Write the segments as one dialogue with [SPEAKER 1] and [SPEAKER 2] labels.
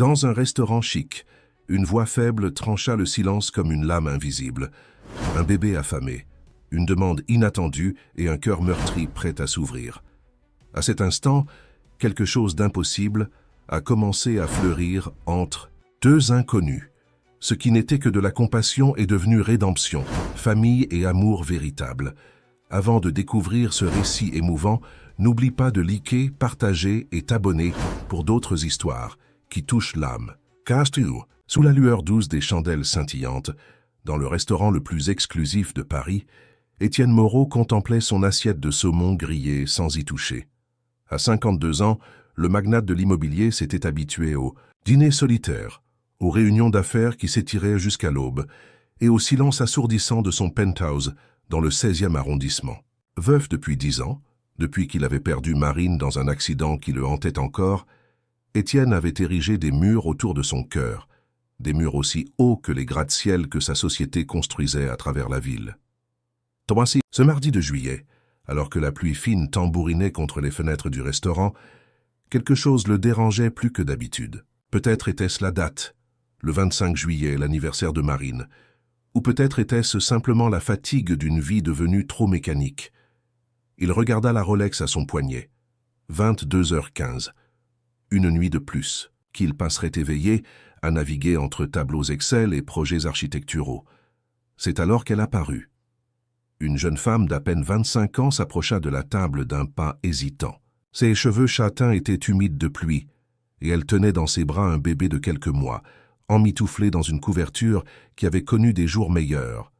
[SPEAKER 1] Dans un restaurant chic, une voix faible trancha le silence comme une lame invisible. Un bébé affamé, une demande inattendue et un cœur meurtri prêt à s'ouvrir. À cet instant, quelque chose d'impossible a commencé à fleurir entre deux inconnus. Ce qui n'était que de la compassion est devenu rédemption, famille et amour véritable. Avant de découvrir ce récit émouvant, n'oublie pas de liker, partager et t'abonner pour d'autres histoires qui touchent l'âme. Castou, sous la lueur douce des chandelles scintillantes, dans le restaurant le plus exclusif de Paris, Étienne Moreau contemplait son assiette de saumon grillé sans y toucher. À 52 ans, le magnate de l'immobilier s'était habitué au dîner solitaire, aux réunions d'affaires qui s'étiraient jusqu'à l'aube, et au silence assourdissant de son penthouse dans le 16e arrondissement. Veuf depuis 10 ans, depuis qu'il avait perdu Marine dans un accident qui le hantait encore, Étienne avait érigé des murs autour de son cœur, des murs aussi hauts que les gratte-ciel que sa société construisait à travers la ville. Ce mardi de juillet, alors que la pluie fine tambourinait contre les fenêtres du restaurant, quelque chose le dérangeait plus que d'habitude. Peut-être était-ce la date, le 25 juillet, l'anniversaire de Marine, ou peut-être était-ce simplement la fatigue d'une vie devenue trop mécanique. Il regarda la Rolex à son poignet. 22h15. Une nuit de plus, qu'il passerait éveillé à naviguer entre tableaux Excel et projets architecturaux. C'est alors qu'elle apparut. Une jeune femme d'à peine 25 ans s'approcha de la table d'un pas hésitant. Ses cheveux châtains étaient humides de pluie, et elle tenait dans ses bras un bébé de quelques mois, emmitouflé dans une couverture qui avait connu des jours meilleurs.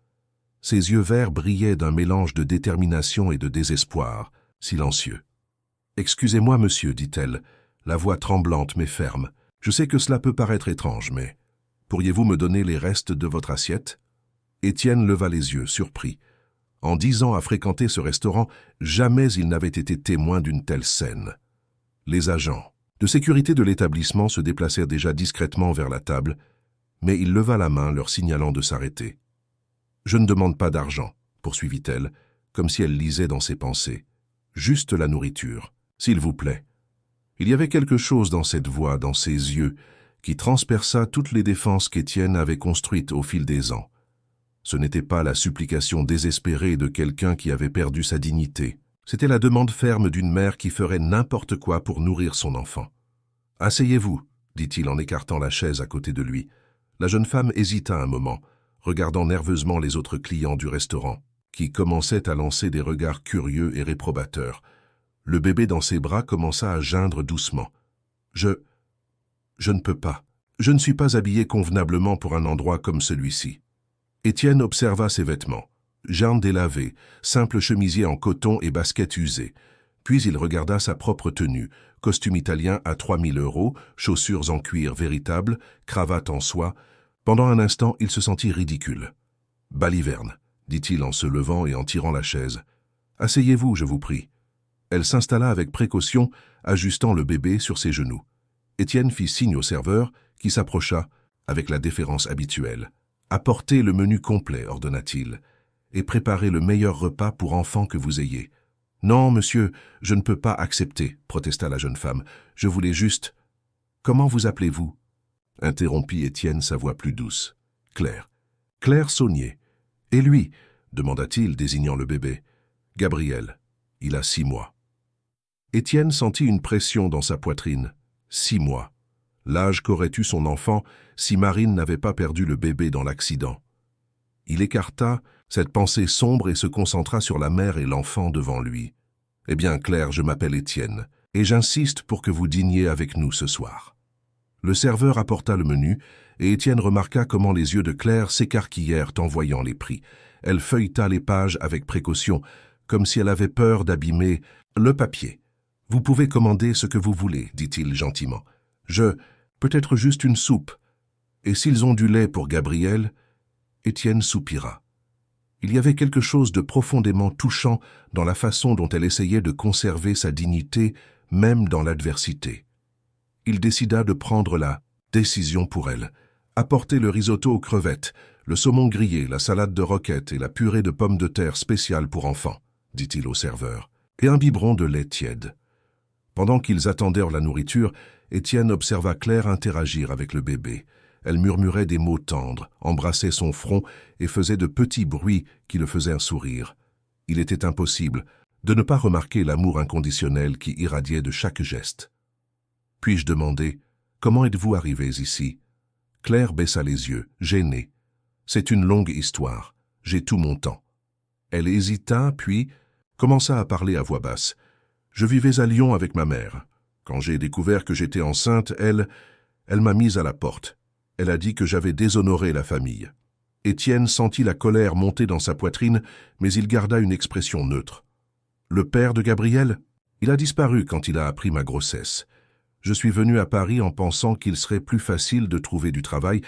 [SPEAKER 1] Ses yeux verts brillaient d'un mélange de détermination et de désespoir, silencieux. « Excusez-moi, monsieur, dit-elle, la voix tremblante mais ferme. Je sais que cela peut paraître étrange, mais pourriez-vous me donner les restes de votre assiette ?» Étienne leva les yeux, surpris. En 10 ans à fréquenter ce restaurant, jamais il n'avait été témoin d'une telle scène. Les agents de sécurité de l'établissement se déplacèrent déjà discrètement vers la table, mais il leva la main leur signalant de s'arrêter. « Je ne demande pas d'argent, » poursuivit-elle, comme si elle lisait dans ses pensées. « Juste la nourriture, s'il vous plaît. » Il y avait quelque chose dans cette voix, dans ses yeux, qui transperça toutes les défenses qu'Étienne avait construites au fil des ans. Ce n'était pas la supplication désespérée de quelqu'un qui avait perdu sa dignité. C'était la demande ferme d'une mère qui ferait n'importe quoi pour nourrir son enfant. « Asseyez-vous, » dit-il en écartant la chaise à côté de lui. La jeune femme hésita un moment, regardant nerveusement les autres clients du restaurant, qui commençaient à lancer des regards curieux et réprobateurs. Le bébé dans ses bras commença à geindre doucement. « Je ne peux pas. Je ne suis pas habillé convenablement pour un endroit comme celui-ci. » Étienne observa ses vêtements. Jambes délavées, simple chemisier en coton et baskets usées. Puis il regarda sa propre tenue, costume italien à 3000 €, chaussures en cuir véritable, cravate en soie. Pendant un instant, il se sentit ridicule. « Baliverne, » dit-il en se levant et en tirant la chaise. « Asseyez-vous, je vous prie. » Elle s'installa avec précaution, ajustant le bébé sur ses genoux. Étienne fit signe au serveur, qui s'approcha avec la déférence habituelle. « Apportez le menu complet, » ordonna-t-il, « et préparez le meilleur repas pour enfants que vous ayez. »« Non, monsieur, je ne peux pas accepter, » protesta la jeune femme. « Je voulais juste... »« Comment vous appelez-vous » interrompit Étienne, sa voix plus douce. « Claire. Claire Saunier. Et lui » demanda-t-il, désignant le bébé. « Gabriel. Il a 6 mois. » Étienne sentit une pression dans sa poitrine. 6 mois. L'âge qu'aurait eu son enfant si Marine n'avait pas perdu le bébé dans l'accident. Il écarta cette pensée sombre et se concentra sur la mère et l'enfant devant lui. « Eh bien, Claire, je m'appelle Étienne, et j'insiste pour que vous dîniez avec nous ce soir. » Le serveur apporta le menu, et Étienne remarqua comment les yeux de Claire s'écarquillèrent en voyant les prix. Elle feuilleta les pages avec précaution, comme si elle avait peur d'abîmer le papier. « Vous pouvez commander ce que vous voulez, » dit-il gentiment. « Peut-être juste une soupe. Et s'ils ont du lait pour Gabriel ?» Étienne soupira. Il y avait quelque chose de profondément touchant dans la façon dont elle essayait de conserver sa dignité, même dans l'adversité. Il décida de prendre la décision pour elle. Apporter le risotto aux crevettes, le saumon grillé, la salade de roquette et la purée de pommes de terre spéciale pour enfants, dit-il au serveur, et un biberon de lait tiède. Pendant qu'ils attendirent la nourriture, Étienne observa Claire interagir avec le bébé. Elle murmurait des mots tendres, embrassait son front et faisait de petits bruits qui le faisaient sourire. Il était impossible de ne pas remarquer l'amour inconditionnel qui irradiait de chaque geste. Puis-je demander « Comment êtes-vous arrivés ici ?» Claire baissa les yeux, gênée. « C'est une longue histoire. J'ai tout mon temps. » Elle hésita, puis commença à parler à voix basse. « Je vivais à Lyon avec ma mère. Quand j'ai découvert que j'étais enceinte, elle m'a mise à la porte. Elle a dit que j'avais déshonoré la famille. » Étienne sentit la colère monter dans sa poitrine, mais il garda une expression neutre. « Le père de Gabriel? Il a disparu quand il a appris ma grossesse. Je suis venu à Paris en pensant qu'il serait plus facile de trouver du travail,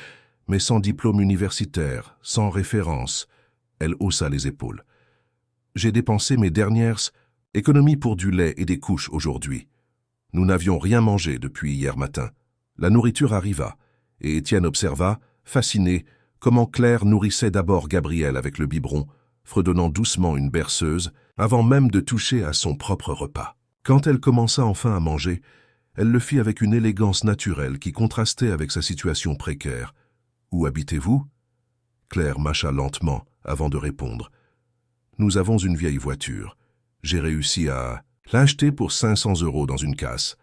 [SPEAKER 1] mais sans diplôme universitaire, sans référence. » Elle haussa les épaules. « J'ai dépensé mes dernières économies pour du lait et des couches aujourd'hui. Nous n'avions rien mangé depuis hier matin. La nourriture arriva, et Étienne observa, fasciné, comment Claire nourrissait d'abord Gabriel avec le biberon, fredonnant doucement une berceuse, avant même de toucher à son propre repas. Quand elle commença enfin à manger, elle le fit avec une élégance naturelle qui contrastait avec sa situation précaire. « Où habitez-vous » Claire mâcha lentement avant de répondre. « Nous avons une vieille voiture. J'ai réussi à l'acheter pour 500 € dans une casse.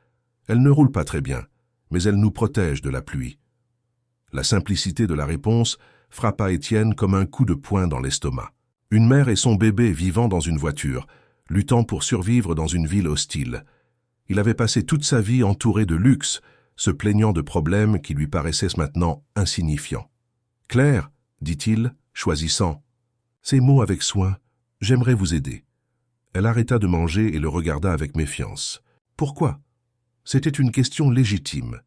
[SPEAKER 1] Elle ne roule pas très bien, mais elle nous protège de la pluie. » La simplicité de la réponse frappa Étienne comme un coup de poing dans l'estomac. Une mère et son bébé vivant dans une voiture, luttant pour survivre dans une ville hostile. Il avait passé toute sa vie entouré de luxe, se plaignant de problèmes qui lui paraissaient maintenant insignifiants. « Claire, » dit-il, choisissant, « ces mots avec soin, j'aimerais vous aider. » Elle arrêta de manger et le regarda avec méfiance. « Pourquoi » C'était une question légitime.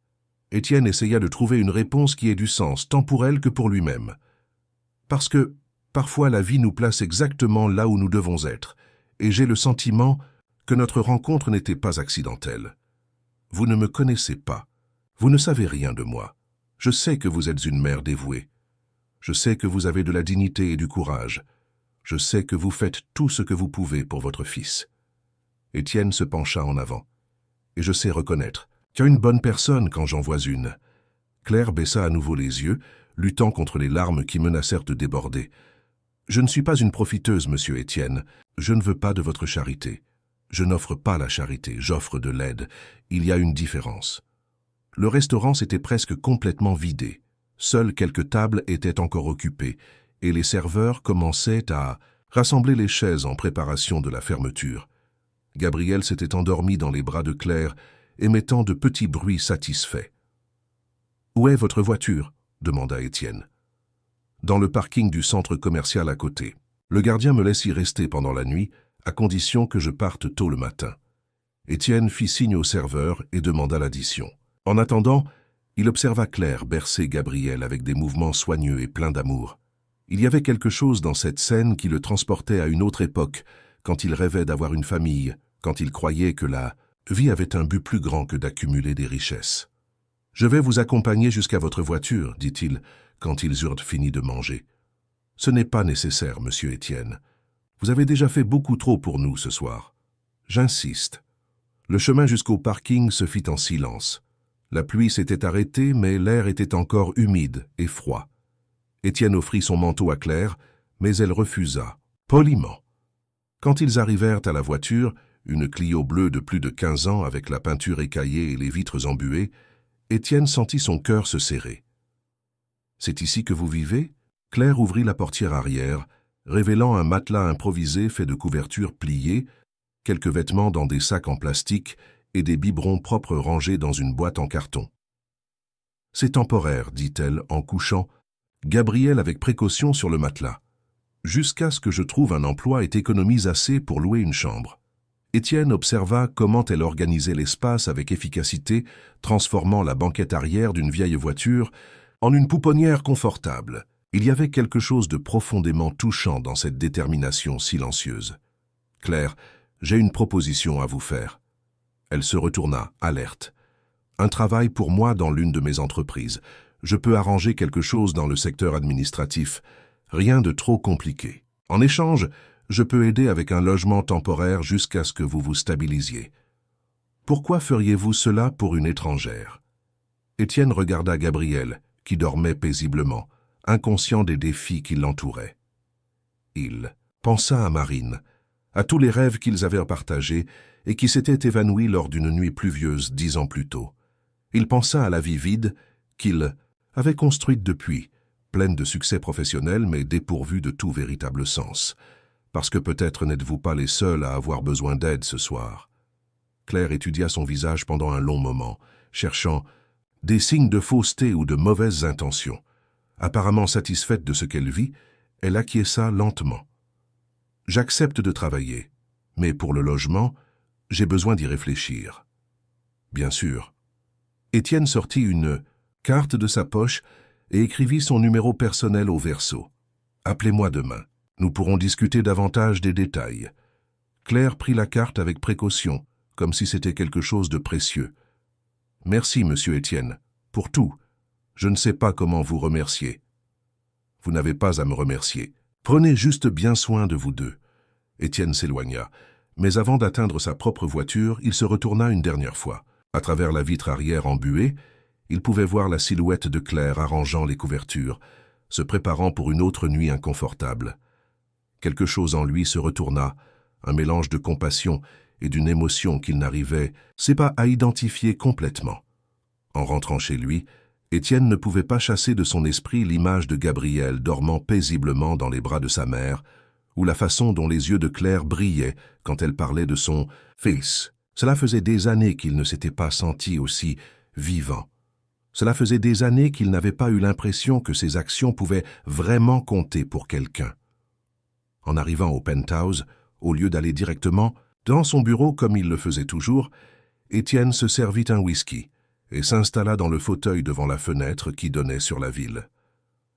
[SPEAKER 1] Étienne essaya de trouver une réponse qui ait du sens, tant pour elle que pour lui-même. « Parce que, parfois, la vie nous place exactement là où nous devons être, et j'ai le sentiment que notre rencontre n'était pas accidentelle. Vous ne me connaissez pas. Vous ne savez rien de moi. Je sais que vous êtes une mère dévouée. Je sais que vous avez de la dignité et du courage. Je sais que vous faites tout ce que vous pouvez pour votre fils. » Étienne se pencha en avant. « Et je sais reconnaître. Tu es une bonne personne quand j'en vois une. » Claire baissa à nouveau les yeux, luttant contre les larmes qui menacèrent de déborder. « Je ne suis pas une profiteuse, monsieur Étienne. Je ne veux pas de votre charité. Je n'offre pas la charité, j'offre de l'aide. Il y a une différence. » Le restaurant s'était presque complètement vidé. Seules quelques tables étaient encore occupées, et les serveurs commençaient à rassembler les chaises en préparation de la fermeture. Gabriel s'était endormi dans les bras de Claire, émettant de petits bruits satisfaits. « Où est votre voiture » demanda Étienne. « Dans le parking du centre commercial à côté. Le gardien me laisse y rester pendant la nuit, à condition que je parte tôt le matin. » Étienne fit signe au serveur et demanda l'addition. En attendant, il observa Claire bercer Gabriel avec des mouvements soigneux et pleins d'amour. Il y avait quelque chose dans cette scène qui le transportait à une autre époque, quand il rêvait d'avoir une famille, quand il croyait que la vie avait un but plus grand que d'accumuler des richesses. « Je vais vous accompagner jusqu'à votre voiture, » dit-il, quand ils eurent fini de manger. « Ce n'est pas nécessaire, monsieur Étienne. Vous avez déjà fait beaucoup trop pour nous ce soir. J'insiste. » Le chemin jusqu'au parking se fit en silence. La pluie s'était arrêtée, mais l'air était encore humide et froid. Étienne offrit son manteau à Claire, mais elle refusa, poliment. Quand ils arrivèrent à la voiture, une Clio bleue de plus de 15 ans avec la peinture écaillée et les vitres embuées, Étienne sentit son cœur se serrer. « C'est ici que vous vivez ?» Claire ouvrit la portière arrière, révélant un matelas improvisé fait de couvertures pliées, quelques vêtements dans des sacs en plastique et des biberons propres rangés dans une boîte en carton. « C'est temporaire, » dit-elle en couchant Gabriel avec précaution sur le matelas, « jusqu'à ce que je trouve un emploi et économise assez pour louer une chambre. » Étienne observa comment elle organisait l'espace avec efficacité, transformant la banquette arrière d'une vieille voiture en une pouponnière confortable. Il y avait quelque chose de profondément touchant dans cette détermination silencieuse. « Claire, j'ai une proposition à vous faire. » Elle se retourna, alerte. « Un travail pour moi dans l'une de mes entreprises. Je peux arranger quelque chose dans le secteur administratif. Rien de trop compliqué. En échange, je peux aider avec un logement temporaire jusqu'à ce que vous vous stabilisiez. » Pourquoi feriez-vous cela pour une étrangère? Étienne regarda Gabriel, qui dormait paisiblement, inconscient des défis qui l'entouraient. Il pensa à Marine, à tous les rêves qu'ils avaient partagés et qui s'étaient évanouis lors d'une nuit pluvieuse 10 ans plus tôt. Il pensa à la vie vide qu'il avait construite depuis, pleine de succès professionnels mais dépourvue de tout véritable sens. Parce que peut-être n'êtes-vous pas les seuls à avoir besoin d'aide ce soir. Claire étudia son visage pendant un long moment, cherchant des signes de fausseté ou de mauvaises intentions. Apparemment satisfaite de ce qu'elle vit, elle acquiesça lentement. « J'accepte de travailler, mais pour le logement, j'ai besoin d'y réfléchir. » Bien sûr. Étienne sortit une carte de sa poche et écrivit son numéro personnel au verso. « Appelez-moi demain. Nous pourrons discuter davantage des détails. » Claire prit la carte avec précaution, comme si c'était quelque chose de précieux. « Merci, monsieur Étienne, pour tout. Je ne sais pas comment vous remercier. » « Vous n'avez pas à me remercier. Prenez juste bien soin de vous deux. » Étienne s'éloigna, mais avant d'atteindre sa propre voiture, il se retourna une dernière fois. À travers la vitre arrière embuée, il pouvait voir la silhouette de Claire arrangeant les couvertures, se préparant pour une autre nuit inconfortable. Quelque chose en lui se retourna, un mélange de compassion et d'une émotion qu'il n'arrivait pas à identifier complètement. En rentrant chez lui, Étienne ne pouvait pas chasser de son esprit l'image de Gabriel dormant paisiblement dans les bras de sa mère, ou la façon dont les yeux de Claire brillaient quand elle parlait de son fils. Cela faisait des années qu'il ne s'était pas senti aussi vivant. Cela faisait des années qu'il n'avait pas eu l'impression que ses actions pouvaient vraiment compter pour quelqu'un. En arrivant au penthouse, au lieu d'aller directement dans son bureau comme il le faisait toujours, Étienne se servit un whisky et s'installa dans le fauteuil devant la fenêtre qui donnait sur la ville.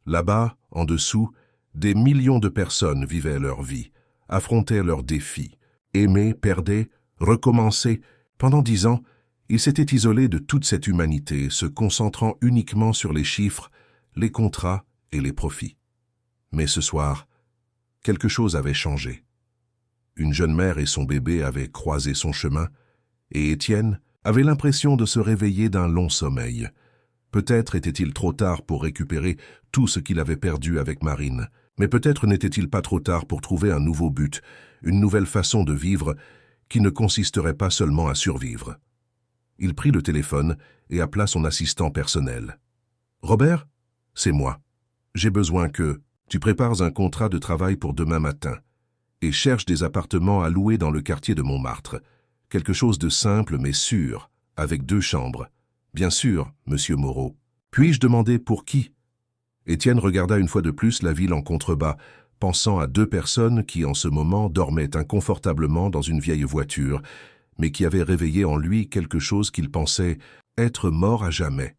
[SPEAKER 1] Là-bas, en dessous, des millions de personnes vivaient leur vie, affrontaient leurs défis, aimaient, perdaient, recommençaient. Pendant 10 ans, il s'était isolé de toute cette humanité, se concentrant uniquement sur les chiffres, les contrats et les profits. Mais ce soir, quelque chose avait changé. Une jeune mère et son bébé avaient croisé son chemin, et Étienne avait l'impression de se réveiller d'un long sommeil. Peut-être était-il trop tard pour récupérer tout ce qu'il avait perdu avec Marine, mais peut-être n'était-il pas trop tard pour trouver un nouveau but, une nouvelle façon de vivre qui ne consisterait pas seulement à survivre. Il prit le téléphone et appela son assistant personnel. « Robert, c'est moi. J'ai besoin que tu prépares un contrat de travail pour demain matin et cherches des appartements à louer dans le quartier de Montmartre. Quelque chose de simple mais sûr, avec 2 chambres. Bien sûr, monsieur Moreau. Puis-je demander pour qui ?» Étienne regarda une fois de plus la ville en contrebas, pensant à 2 personnes qui, en ce moment, dormaient inconfortablement dans une vieille voiture, mais qui avaient réveillé en lui quelque chose qu'il pensait être mort à jamais.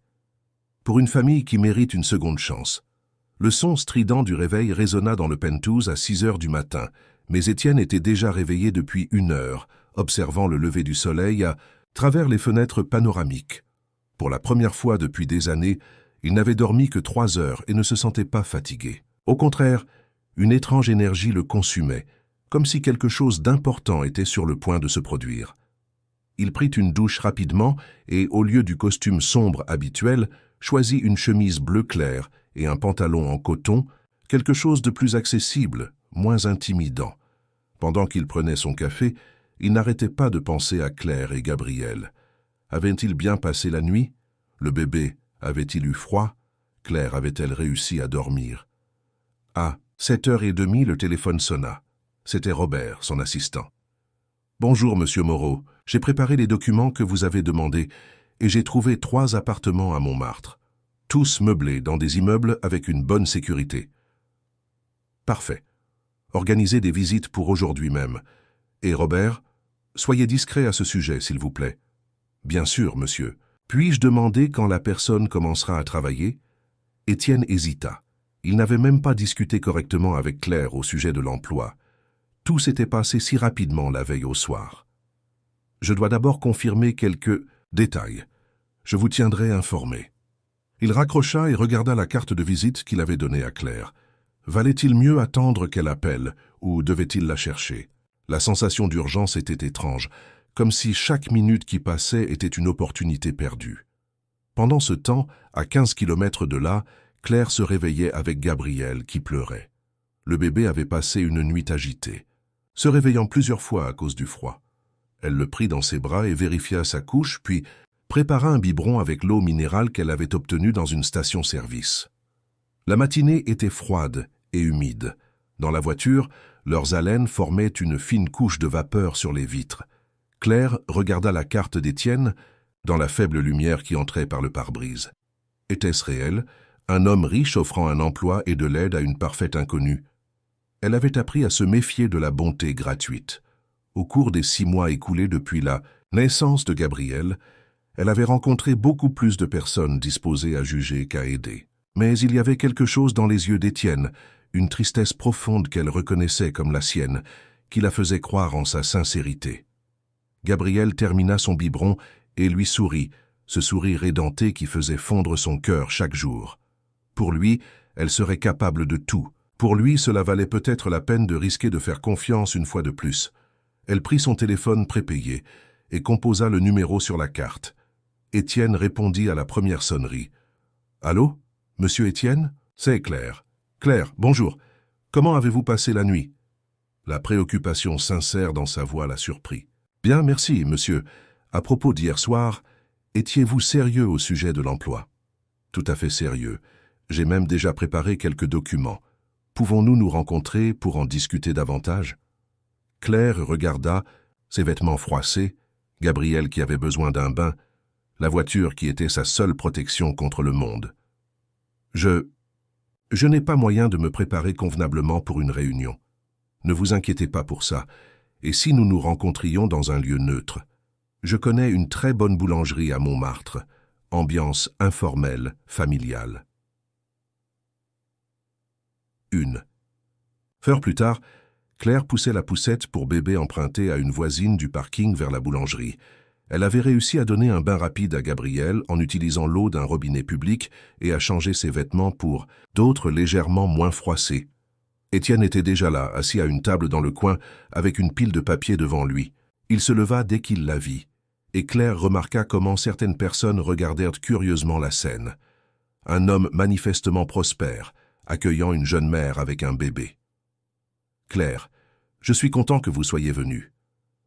[SPEAKER 1] Pour une famille qui mérite une seconde chance. Le son strident du réveil résonna dans le penthouse à 6 heures du matin, mais Étienne était déjà réveillé depuis 1 heure, observant le lever du soleil à travers les fenêtres panoramiques. Pour la première fois depuis des années, il n'avait dormi que 3 heures et ne se sentait pas fatigué. Au contraire, une étrange énergie le consumait, comme si quelque chose d'important était sur le point de se produire. Il prit une douche rapidement et, au lieu du costume sombre habituel, choisit une chemise bleu clair et un pantalon en coton, quelque chose de plus accessible, moins intimidant. Pendant qu'il prenait son café, il n'arrêtait pas de penser à Claire et Gabriel. Avaient-ils bien passé la nuit? Le bébé avait-il eu froid? Claire avait-elle réussi à dormir? À 7h30, le téléphone sonna. C'était Robert, son assistant. « Bonjour, monsieur Moreau. J'ai préparé les documents que vous avez demandés et j'ai trouvé 3 appartements à Montmartre, tous meublés dans des immeubles avec une bonne sécurité. » Parfait. Organisez des visites pour aujourd'hui même. Et Robert, soyez discret à ce sujet, s'il vous plaît. Bien sûr, monsieur. Puis-je demander quand la personne commencera à travailler? Étienne hésita. Il n'avait même pas discuté correctement avec Claire au sujet de l'emploi. Tout s'était passé si rapidement la veille au soir. Je dois d'abord confirmer quelques détails. Je vous tiendrai informé. Il raccrocha et regarda la carte de visite qu'il avait donnée à Claire. Valait-il mieux attendre qu'elle appelle, ou devait-il la chercher? La sensation d'urgence était étrange, comme si chaque minute qui passait était une opportunité perdue. Pendant ce temps, à 15 kilomètres de là, Claire se réveillait avec Gabriel qui pleurait. Le bébé avait passé une nuit agitée, se réveillant plusieurs fois à cause du froid. Elle le prit dans ses bras et vérifia sa couche, puis prépara un biberon avec l'eau minérale qu'elle avait obtenue dans une station-service. La matinée était froide et humide. Dans la voiture, leurs haleines formaient une fine couche de vapeur sur les vitres. Claire regarda la carte d'Étienne dans la faible lumière qui entrait par le pare-brise. Était-ce réel? Un homme riche offrant un emploi et de l'aide à une parfaite inconnue. Elle avait appris à se méfier de la bonté gratuite. Au cours des 6 mois écoulés depuis la naissance de Gabriel, elle avait rencontré beaucoup plus de personnes disposées à juger qu'à aider. Mais il y avait quelque chose dans les yeux d'Étienne, une tristesse profonde qu'elle reconnaissait comme la sienne, qui la faisait croire en sa sincérité. Gabriel termina son biberon et lui sourit, ce sourire édenté qui faisait fondre son cœur chaque jour. Pour lui, elle serait capable de tout. Pour lui, cela valait peut-être la peine de risquer de faire confiance une fois de plus. Elle prit son téléphone prépayé et composa le numéro sur la carte. Étienne répondit à la première sonnerie. « Allô, monsieur Étienne? C'est Claire. Claire, bonjour. Comment avez-vous passé la nuit ?» La préoccupation sincère dans sa voix la surprit. « Bien, merci, monsieur. À propos d'hier soir, étiez-vous sérieux au sujet de l'emploi ?»« Tout à fait sérieux. J'ai même déjà préparé quelques documents. Pouvons-nous nous rencontrer pour en discuter davantage ?» Claire regarda, ses vêtements froissés, Gabriel qui avait besoin d'un bain, la voiture qui était sa seule protection contre le monde. « Je n'ai pas moyen de me préparer convenablement pour une réunion. Ne vous inquiétez pas pour ça, et si nous nous rencontrions dans un lieu neutre? Je connais une très bonne boulangerie à Montmartre, ambiance informelle, familiale. » 1. Heures plus tard, Claire poussait la poussette pour bébé emprunté à une voisine du parking vers la boulangerie. Elle avait réussi à donner un bain rapide à Gabriel en utilisant l'eau d'un robinet public et à changer ses vêtements pour d'autres légèrement moins froissés. Étienne était déjà là, assis à une table dans le coin, avec une pile de papier devant lui. Il se leva dès qu'il la vit, et Claire remarqua comment certaines personnes regardèrent curieusement la scène. Un homme manifestement prospère, accueillant une jeune mère avec un bébé. « Claire, je suis content que vous soyez venue. »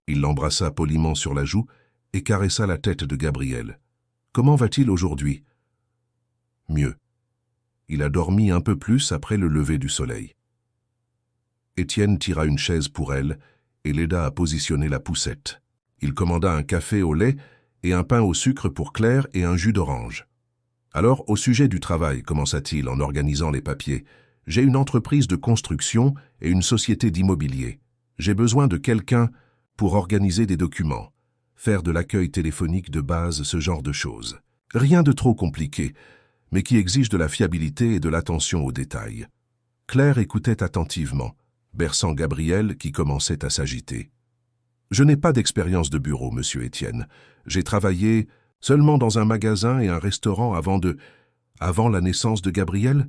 [SPEAKER 1] Il l'embrassa poliment sur la joue et caressa la tête de Gabriel. « Comment va-t-il aujourd'hui ?»« Mieux. Il a dormi un peu plus après le lever du soleil. » Étienne tira une chaise pour elle et l'aida à positionner la poussette. Il commanda un café au lait et un pain au sucre pour Claire et un jus d'orange. « Alors, au sujet du travail, commença-t-il en organisant les papiers, j'ai une entreprise de construction et une société d'immobilier. J'ai besoin de quelqu'un pour organiser des documents, faire de l'accueil téléphonique de base, ce genre de choses. Rien de trop compliqué, mais qui exige de la fiabilité et de l'attention aux détails. » Claire écoutait attentivement, berçant Gabriel qui commençait à s'agiter. « Je n'ai pas d'expérience de bureau, monsieur Étienne. J'ai travaillé seulement dans un magasin et un restaurant avant la naissance de Gabriel ?»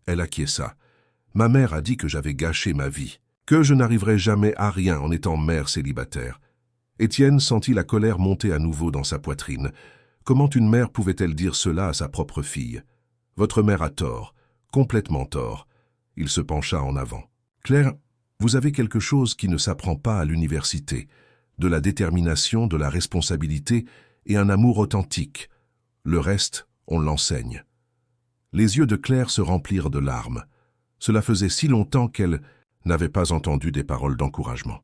[SPEAKER 1] Elle acquiesça. « Ma mère a dit que j'avais gâché ma vie, que je n'arriverais jamais à rien en étant mère célibataire. » Étienne sentit la colère monter à nouveau dans sa poitrine. Comment une mère pouvait-elle dire cela à sa propre fille? « Votre mère a tort, complètement tort. » Il se pencha en avant. « Claire, vous avez quelque chose qui ne s'apprend pas à l'université, de la détermination, de la responsabilité et un amour authentique. Le reste, on l'enseigne. » Les yeux de Claire se remplirent de larmes. Cela faisait si longtemps qu'elle n'avait pas entendu des paroles d'encouragement.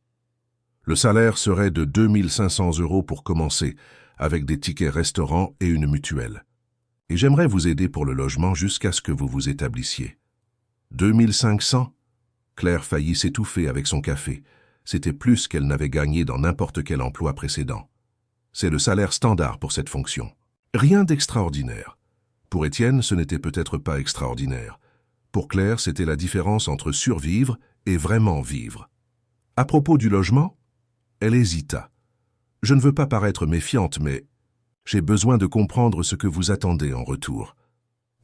[SPEAKER 1] Le salaire serait de 2 500 € pour commencer, avec des tickets restaurants et une mutuelle. Et j'aimerais vous aider pour le logement jusqu'à ce que vous vous établissiez. 2 500 ? Claire faillit s'étouffer avec son café. C'était plus qu'elle n'avait gagné dans n'importe quel emploi précédent. C'est le salaire standard pour cette fonction. Rien d'extraordinaire. Pour Étienne, ce n'était peut-être pas extraordinaire. Pour Claire, c'était la différence entre survivre et vraiment vivre. À propos du logement, elle hésita. « Je ne veux pas paraître méfiante, mais j'ai besoin de comprendre ce que vous attendez en retour. »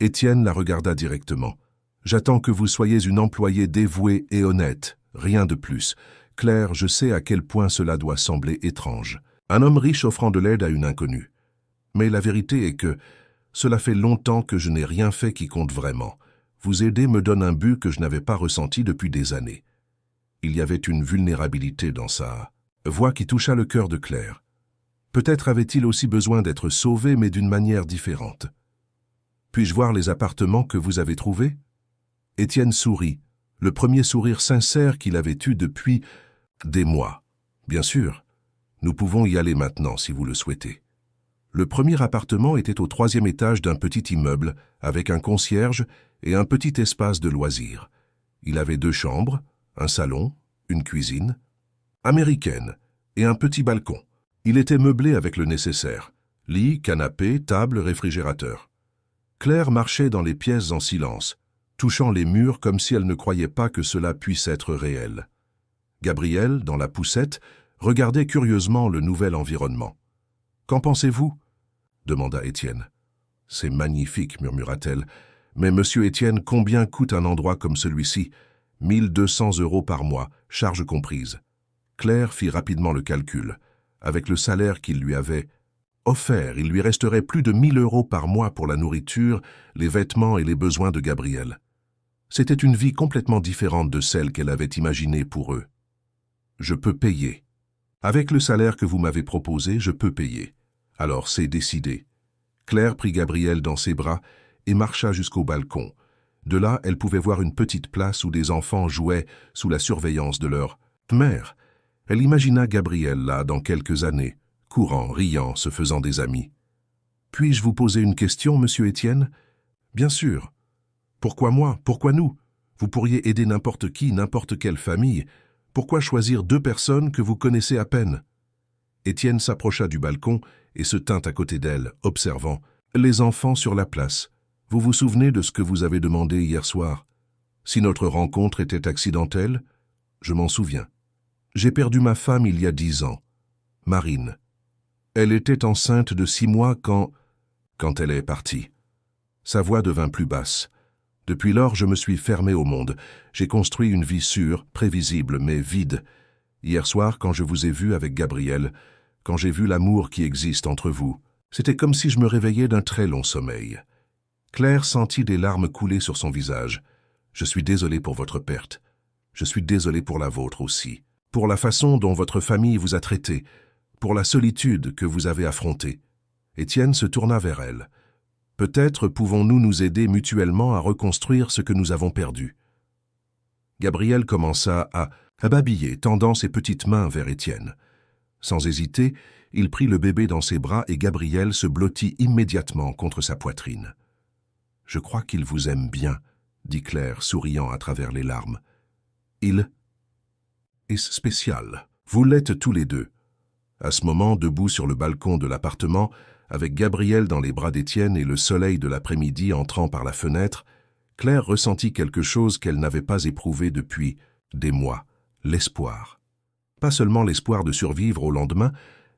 [SPEAKER 1] Étienne la regarda directement. « J'attends que vous soyez une employée dévouée et honnête, rien de plus. Claire, je sais à quel point cela doit sembler étrange. Un homme riche offrant de l'aide à une inconnue. Mais la vérité est que cela fait longtemps que je n'ai rien fait qui compte vraiment. Vous aider me donne un but que je n'avais pas ressenti depuis des années. Il y avait une vulnérabilité dans sa voix qui toucha le cœur de Claire. Peut-être avait-il aussi besoin d'être sauvé, mais d'une manière différente. Puis-je voir les appartements que vous avez trouvés? Étienne sourit, le premier sourire sincère qu'il avait eu depuis des mois. Bien sûr, nous pouvons y aller maintenant si vous le souhaitez. Le premier appartement était au 3e étage d'un petit immeuble, avec un concierge et un petit espace de loisirs. Il avait 2 chambres, un salon, une cuisine, américaine, et un petit balcon. Il était meublé avec le nécessaire, lit, canapé, table, réfrigérateur. Claire marchait dans les pièces en silence, touchant les murs comme si elle ne croyait pas que cela puisse être réel. Gabrielle, dans la poussette, regardait curieusement le nouvel environnement. « Qu'en pensez-vous » demanda Étienne. « C'est magnifique, murmura-t-elle. Mais monsieur Étienne, combien coûte un endroit comme celui-ci? 1200 € par mois, charges comprises. » Claire fit rapidement le calcul. Avec le salaire qu'il lui avait offert, il lui resterait plus de 1000 € par mois pour la nourriture, les vêtements et les besoins de Gabrielle. C'était une vie complètement différente de celle qu'elle avait imaginée pour eux. « Je peux payer. Avec le salaire que vous m'avez proposé, je peux payer. Alors c'est décidé. » Claire prit Gabrielle dans ses bras et marcha jusqu'au balcon. De là, elle pouvait voir une petite place où des enfants jouaient sous la surveillance de leur mère. Elle imagina Gabrielle là dans quelques années, courant, riant, se faisant des amis. « Puis-je vous poser une question, monsieur Étienne ?»« Bien sûr. Pourquoi moi? Pourquoi nous? Vous pourriez aider n'importe qui, n'importe quelle famille. Pourquoi choisir 2 personnes que vous connaissez à peine ?» Étienne s'approcha du balcon et se tint à côté d'elle, observant. « Les enfants sur la place. Vous vous souvenez de ce que vous avez demandé hier soir? Si notre rencontre était accidentelle, je m'en souviens. J'ai perdu ma femme il y a 10 ans, Marine. Elle était enceinte de 6 mois quand elle est partie. » Sa voix devint plus basse. « Depuis lors, je me suis fermé au monde. J'ai construit une vie sûre, prévisible, mais vide. Hier soir, quand je vous ai vu avec Gabrielle, quand j'ai vu l'amour qui existe entre vous, c'était comme si je me réveillais d'un très long sommeil. » Claire sentit des larmes couler sur son visage. « Je suis désolé pour votre perte. Je suis désolé pour la vôtre aussi. Pour la façon dont votre famille vous a traité, pour la solitude que vous avez affrontée. » Étienne se tourna vers elle. « Peut-être pouvons-nous nous aider mutuellement à reconstruire ce que nous avons perdu. » Gabrielle commença à babiller, tendant ses petites mains vers Étienne. Sans hésiter, il prit le bébé dans ses bras et Gabrielle se blottit immédiatement contre sa poitrine. « Je crois qu'il vous aime bien, » dit Claire, souriant à travers les larmes. « Il est spécial. Vous l'êtes tous les deux. » À ce moment, debout sur le balcon de l'appartement, avec Gabrielle dans les bras d'Étienne et le soleil de l'après-midi entrant par la fenêtre, Claire ressentit quelque chose qu'elle n'avait pas éprouvé depuis des mois, l'espoir. Pas seulement l'espoir de survivre au lendemain,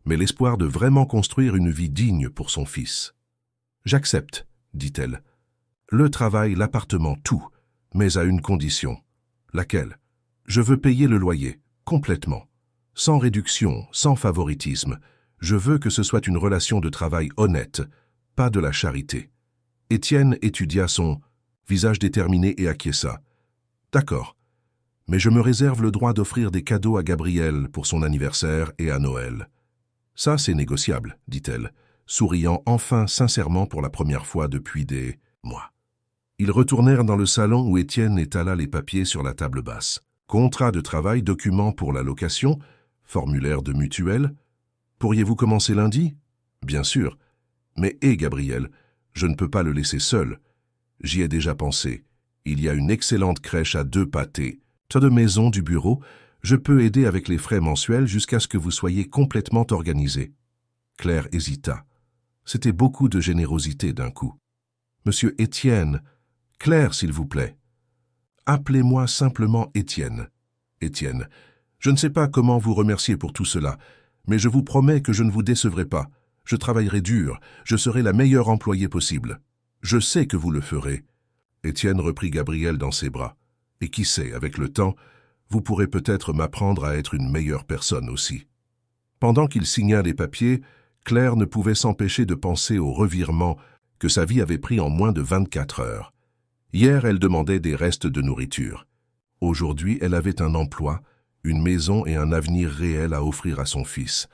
[SPEAKER 1] mais l'espoir de vraiment construire une vie digne pour son fils. « J'accepte, » dit-elle. « Le travail, l'appartement, tout, mais à une condition. » « Laquelle ? » « Je veux payer le loyer, complètement. Sans réduction, sans favoritisme. Je veux que ce soit une relation de travail honnête, pas de la charité. » Étienne étudia son visage déterminé et acquiesça. « D'accord, mais je me réserve le droit d'offrir des cadeaux à Gabrielle pour son anniversaire et à Noël. »« Ça, c'est négociable, » dit-elle, souriant enfin sincèrement pour la première fois depuis des mois. Ils retournèrent dans le salon où Étienne étala les papiers sur la table basse. Contrat de travail, document pour la location, formulaire de mutuelle. Pourriez-vous commencer lundi? Bien sûr. Mais Gabrielle, je ne peux pas le laisser seul. J'y ai déjà pensé. Il y a une excellente crèche à 2 pâtés. Tas de maison du bureau, je peux aider avec les frais mensuels jusqu'à ce que vous soyez complètement organisé. Claire hésita. C'était beaucoup de générosité d'un coup. Monsieur Étienne, Claire, s'il vous plaît. Appelez-moi simplement Étienne. Étienne, je ne sais pas comment vous remercier pour tout cela, mais je vous promets que je ne vous décevrai pas. Je travaillerai dur, je serai la meilleure employée possible. Je sais que vous le ferez. Étienne reprit Gabrielle dans ses bras. Et qui sait, avec le temps, vous pourrez peut-être m'apprendre à être une meilleure personne aussi. Pendant qu'il signa les papiers, Claire ne pouvait s'empêcher de penser au revirement que sa vie avait pris en moins de 24 heures. Hier, elle demandait des restes de nourriture. Aujourd'hui, elle avait un emploi, une maison et un avenir réel à offrir à son fils.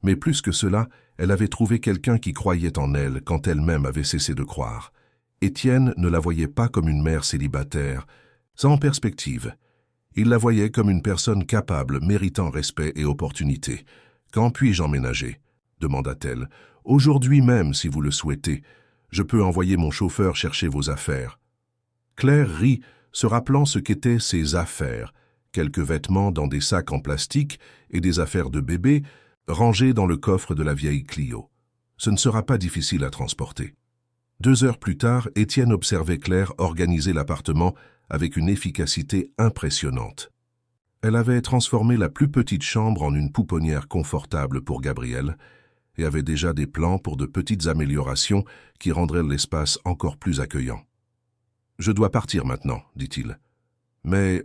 [SPEAKER 1] Mais plus que cela, elle avait trouvé quelqu'un qui croyait en elle quand elle-même avait cessé de croire. Étienne ne la voyait pas comme une mère célibataire, sans perspective. Il la voyait comme une personne capable, méritant respect et opportunité. « Quand puis-je emménager ?» demanda-t-elle. « Aujourd'hui même, si vous le souhaitez. Je peux envoyer mon chauffeur chercher vos affaires. » Claire rit, se rappelant ce qu'étaient ses affaires, quelques vêtements dans des sacs en plastique et des affaires de bébé rangées dans le coffre de la vieille Clio. Ce ne sera pas difficile à transporter. 2 heures plus tard, Étienne observait Claire organiser l'appartement avec une efficacité impressionnante. Elle avait transformé la plus petite chambre en une pouponnière confortable pour Gabriel et avait déjà des plans pour de petites améliorations qui rendraient l'espace encore plus accueillant. « Je dois partir maintenant, dit-il. Mais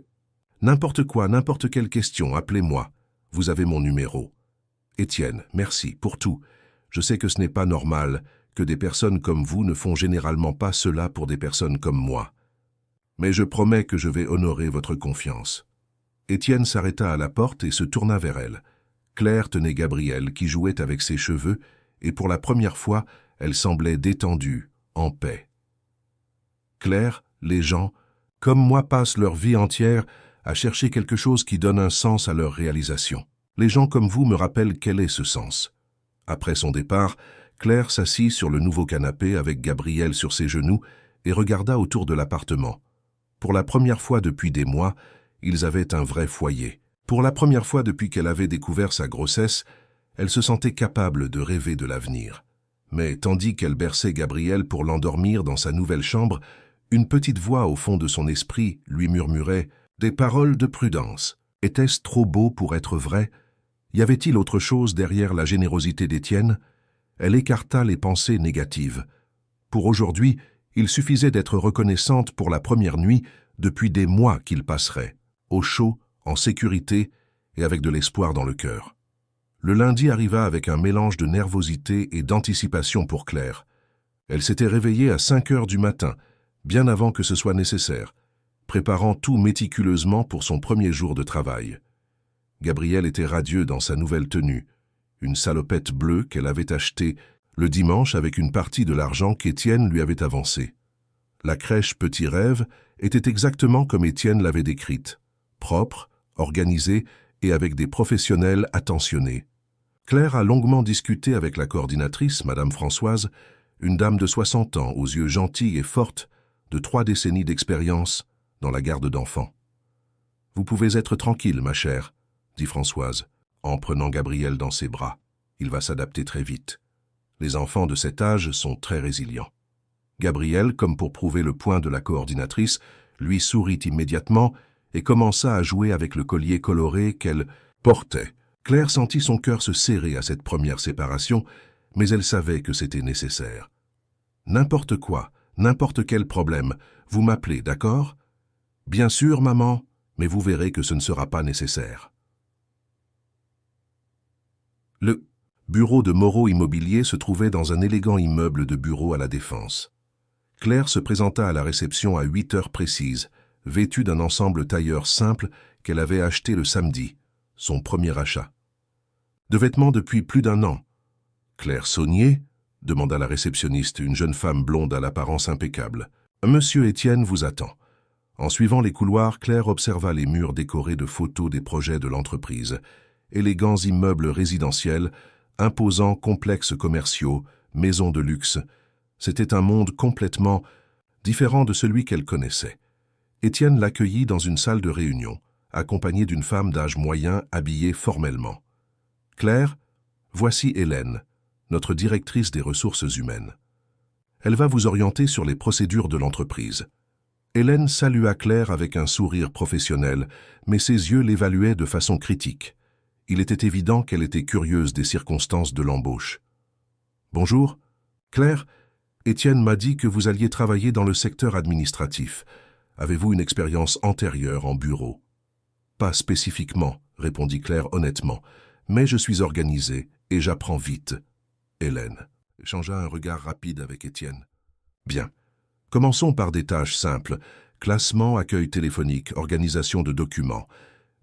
[SPEAKER 1] n'importe quoi, n'importe quelle question, appelez-moi. Vous avez mon numéro. Étienne, merci pour tout. Je sais que ce n'est pas normal, que des personnes comme vous ne font généralement pas cela pour des personnes comme moi. Mais je promets que je vais honorer votre confiance. » Étienne s'arrêta à la porte et se tourna vers elle. Claire tenait Gabriel qui jouait avec ses cheveux et pour la première fois, elle semblait détendue, en paix. Claire, les gens, comme moi, passent leur vie entière à chercher quelque chose qui donne un sens à leur réalisation. Les gens comme vous me rappellent quel est ce sens. Après son départ, Claire s'assit sur le nouveau canapé avec Gabriel sur ses genoux et regarda autour de l'appartement. Pour la première fois depuis des mois, ils avaient un vrai foyer. Pour la première fois depuis qu'elle avait découvert sa grossesse, elle se sentait capable de rêver de l'avenir. Mais tandis qu'elle berçait Gabriel pour l'endormir dans sa nouvelle chambre, une petite voix au fond de son esprit lui murmurait des paroles de prudence. Était-ce trop beau pour être vrai? Y avait-il autre chose derrière la générosité d'Étienne? Elle écarta les pensées négatives. Pour aujourd'hui, il suffisait d'être reconnaissante pour la première nuit depuis des mois qu'il passerait, au chaud, en sécurité et avec de l'espoir dans le cœur. Le lundi arriva avec un mélange de nervosité et d'anticipation pour Claire. Elle s'était réveillée à 5 heures du matin, bien avant que ce soit nécessaire, préparant tout méticuleusement pour son premier jour de travail. Gabriel était radieux dans sa nouvelle tenue, une salopette bleue qu'elle avait achetée le dimanche avec une partie de l'argent qu'Étienne lui avait avancé. La crèche Petit Rêve était exactement comme Étienne l'avait décrite, propre, organisée et avec des professionnels attentionnés. Claire a longuement discuté avec la coordinatrice, Madame Françoise, une dame de 60 ans, aux yeux gentils et fortes, de 3 décennies d'expérience dans la garde d'enfants. « Vous pouvez être tranquille, ma chère, » dit Françoise, en prenant Gabriel dans ses bras. « Il va s'adapter très vite. Les enfants de cet âge sont très résilients. » Gabriel, comme pour prouver le point de la coordinatrice, lui sourit immédiatement et commença à jouer avec le collier coloré qu'elle portait. Claire sentit son cœur se serrer à cette première séparation, mais elle savait que c'était nécessaire. « N'importe quoi, n'importe quel problème, vous m'appelez, d'accord ? » « Bien sûr, maman, mais vous verrez que ce ne sera pas nécessaire. » Le bureau de Moreau Immobilier se trouvait dans un élégant immeuble de bureau à la Défense. Claire se présenta à la réception à 8 heures précises, vêtue d'un ensemble tailleur simple qu'elle avait acheté le samedi, son premier achat. De vêtements depuis plus d'1 an. « Claire Saunier ?» demanda la réceptionniste, une jeune femme blonde à l'apparence impeccable. « Monsieur Étienne vous attend. » En suivant les couloirs, Claire observa les murs décorés de photos des projets de l'entreprise, élégants immeubles résidentiels, imposants complexes commerciaux, maisons de luxe. C'était un monde complètement différent de celui qu'elle connaissait. Étienne l'accueillit dans une salle de réunion, accompagné d'une femme d'âge moyen habillée formellement. « Claire, voici Hélène, notre directrice des ressources humaines. Elle va vous orienter sur les procédures de l'entreprise. » Hélène salua Claire avec un sourire professionnel, mais ses yeux l'évaluaient de façon critique. Il était évident qu'elle était curieuse des circonstances de l'embauche. « Bonjour. Claire, Étienne m'a dit que vous alliez travailler dans le secteur administratif. Avez-vous une expérience antérieure en bureau ?»« Pas spécifiquement, » répondit Claire honnêtement, mais je suis organisée et j'apprends vite. Hélène échangea un regard rapide avec Étienne. Bien. Commençons par des tâches simples. Classement, accueil téléphonique, organisation de documents.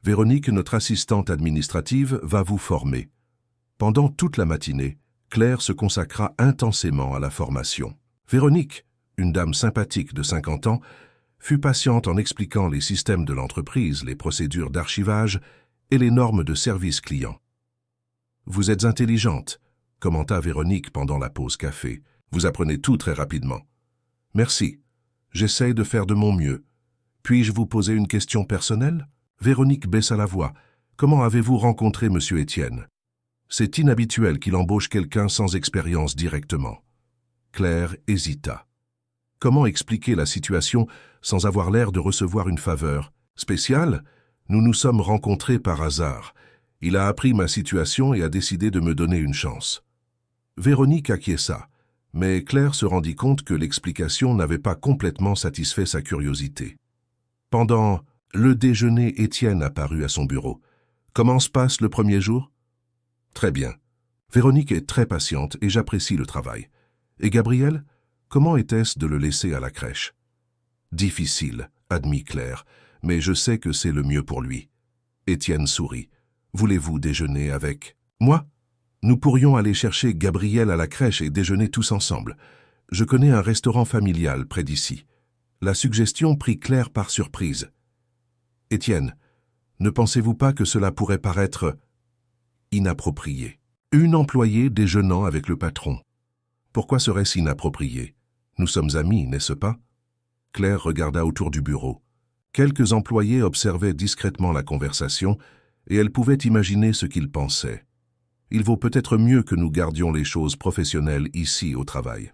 [SPEAKER 1] Véronique, notre assistante administrative, va vous former. Pendant toute la matinée, Claire se consacra intensément à la formation. Véronique, une dame sympathique de 50 ans, fut patiente en expliquant les systèmes de l'entreprise, les procédures d'archivage et les normes de service client. « Vous êtes intelligente », commenta Véronique pendant la pause café. « Vous apprenez tout très rapidement. »« Merci. J'essaye de faire de mon mieux. Puis-je vous poser une question personnelle ?» Véronique baissa la voix. « Comment avez-vous rencontré M. Étienne ?» C'est inhabituel qu'il embauche quelqu'un sans expérience directement. Claire hésita. Comment expliquer la situation sans avoir l'air de recevoir une faveur spéciale? Nous nous sommes rencontrés par hasard. Il a appris ma situation et a décidé de me donner une chance. Véronique acquiesça, mais Claire se rendit compte que l'explication n'avait pas complètement satisfait sa curiosité. Pendant le déjeuner, Étienne apparut à son bureau. « Comment se passe le premier jour ?»« Très bien. Véronique est très patiente et j'apprécie le travail. Et Gabriel, comment était-ce de le laisser à la crèche ?»« Difficile, admit Claire, mais je sais que c'est le mieux pour lui. » Étienne sourit. « Voulez-vous déjeuner avec moi ? Nous pourrions aller chercher Gabriel à la crèche et déjeuner tous ensemble. Je connais un restaurant familial près d'ici. » La suggestion prit Claire par surprise. « Étienne, ne pensez-vous pas que cela pourrait paraître inapproprié ? Une employée déjeunant avec le patron. Pourquoi serait-ce inapproprié? Nous sommes amis, n'est-ce pas ?» Claire regarda autour du bureau. Quelques employés observaient discrètement la conversation et elle pouvait imaginer ce qu'ils pensaient. Il vaut peut-être mieux que nous gardions les choses professionnelles ici au travail.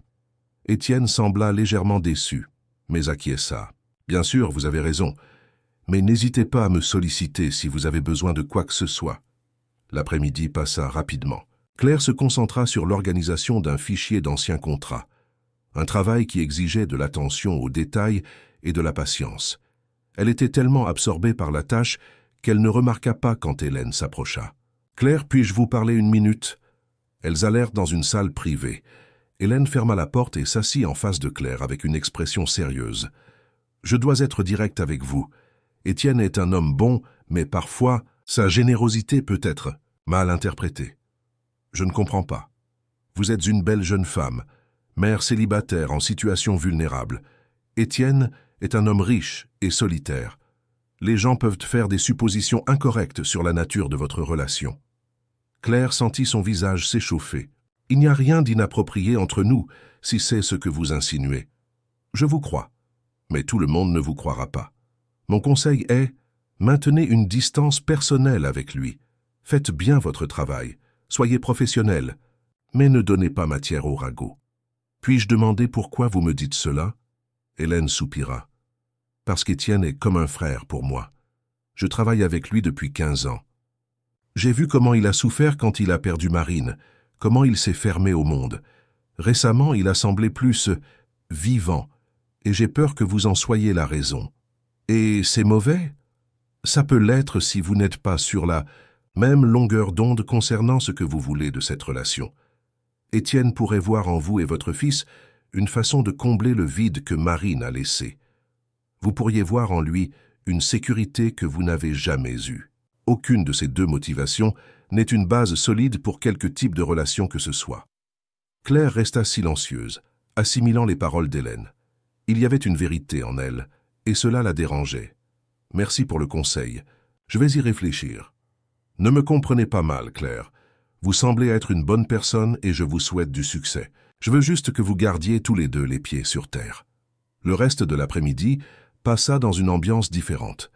[SPEAKER 1] Étienne sembla légèrement déçu, mais acquiesça. « Bien sûr, vous avez raison, mais n'hésitez pas à me solliciter si vous avez besoin de quoi que ce soit. » L'après-midi passa rapidement. Claire se concentra sur l'organisation d'un fichier d'anciens contrats, un travail qui exigeait de l'attention aux détails et de la patience. Elle était tellement absorbée par la tâche qu'elle ne remarqua pas quand Hélène s'approcha. « Claire, puis-je vous parler une minute ?» Elles allèrent dans une salle privée. Hélène ferma la porte et s'assit en face de Claire avec une expression sérieuse. « Je dois être direct avec vous. Étienne est un homme bon, mais parfois, sa générosité peut être mal interprétée. Je ne comprends pas. Vous êtes une belle jeune femme, mère célibataire en situation vulnérable. Étienne est un homme riche et solitaire. Les gens peuvent faire des suppositions incorrectes sur la nature de votre relation. » Claire sentit son visage s'échauffer. « Il n'y a rien d'inapproprié entre nous, si c'est ce que vous insinuez. Je vous crois, mais tout le monde ne vous croira pas. Mon conseil est, maintenez une distance personnelle avec lui. Faites bien votre travail, soyez professionnel, mais ne donnez pas matière au ragot. Puis-je demander pourquoi vous me dites cela ?» Hélène soupira. « Parce qu'Étienne est comme un frère pour moi. Je travaille avec lui depuis 15 ans. J'ai vu comment il a souffert quand il a perdu Marine, comment il s'est fermé au monde. Récemment, il a semblé plus vivant, et j'ai peur que vous en soyez la raison. Et c'est mauvais? Ça peut l'être si vous n'êtes pas sur la même longueur d'onde concernant ce que vous voulez de cette relation. Étienne pourrait voir en vous et votre fils une façon de combler le vide que Marine a laissé. Vous pourriez voir en lui une sécurité que vous n'avez jamais eue. Aucune de ces deux motivations n'est une base solide pour quelque type de relation que ce soit. » Claire resta silencieuse, assimilant les paroles d'Hélène. Il y avait une vérité en elle, et cela la dérangeait. « Merci pour le conseil. Je vais y réfléchir. » « Ne me comprenez pas mal, Claire. Vous semblez être une bonne personne et je vous souhaite du succès. Je veux juste que vous gardiez tous les deux les pieds sur terre. » Le reste de l'après-midi passa dans une ambiance différente.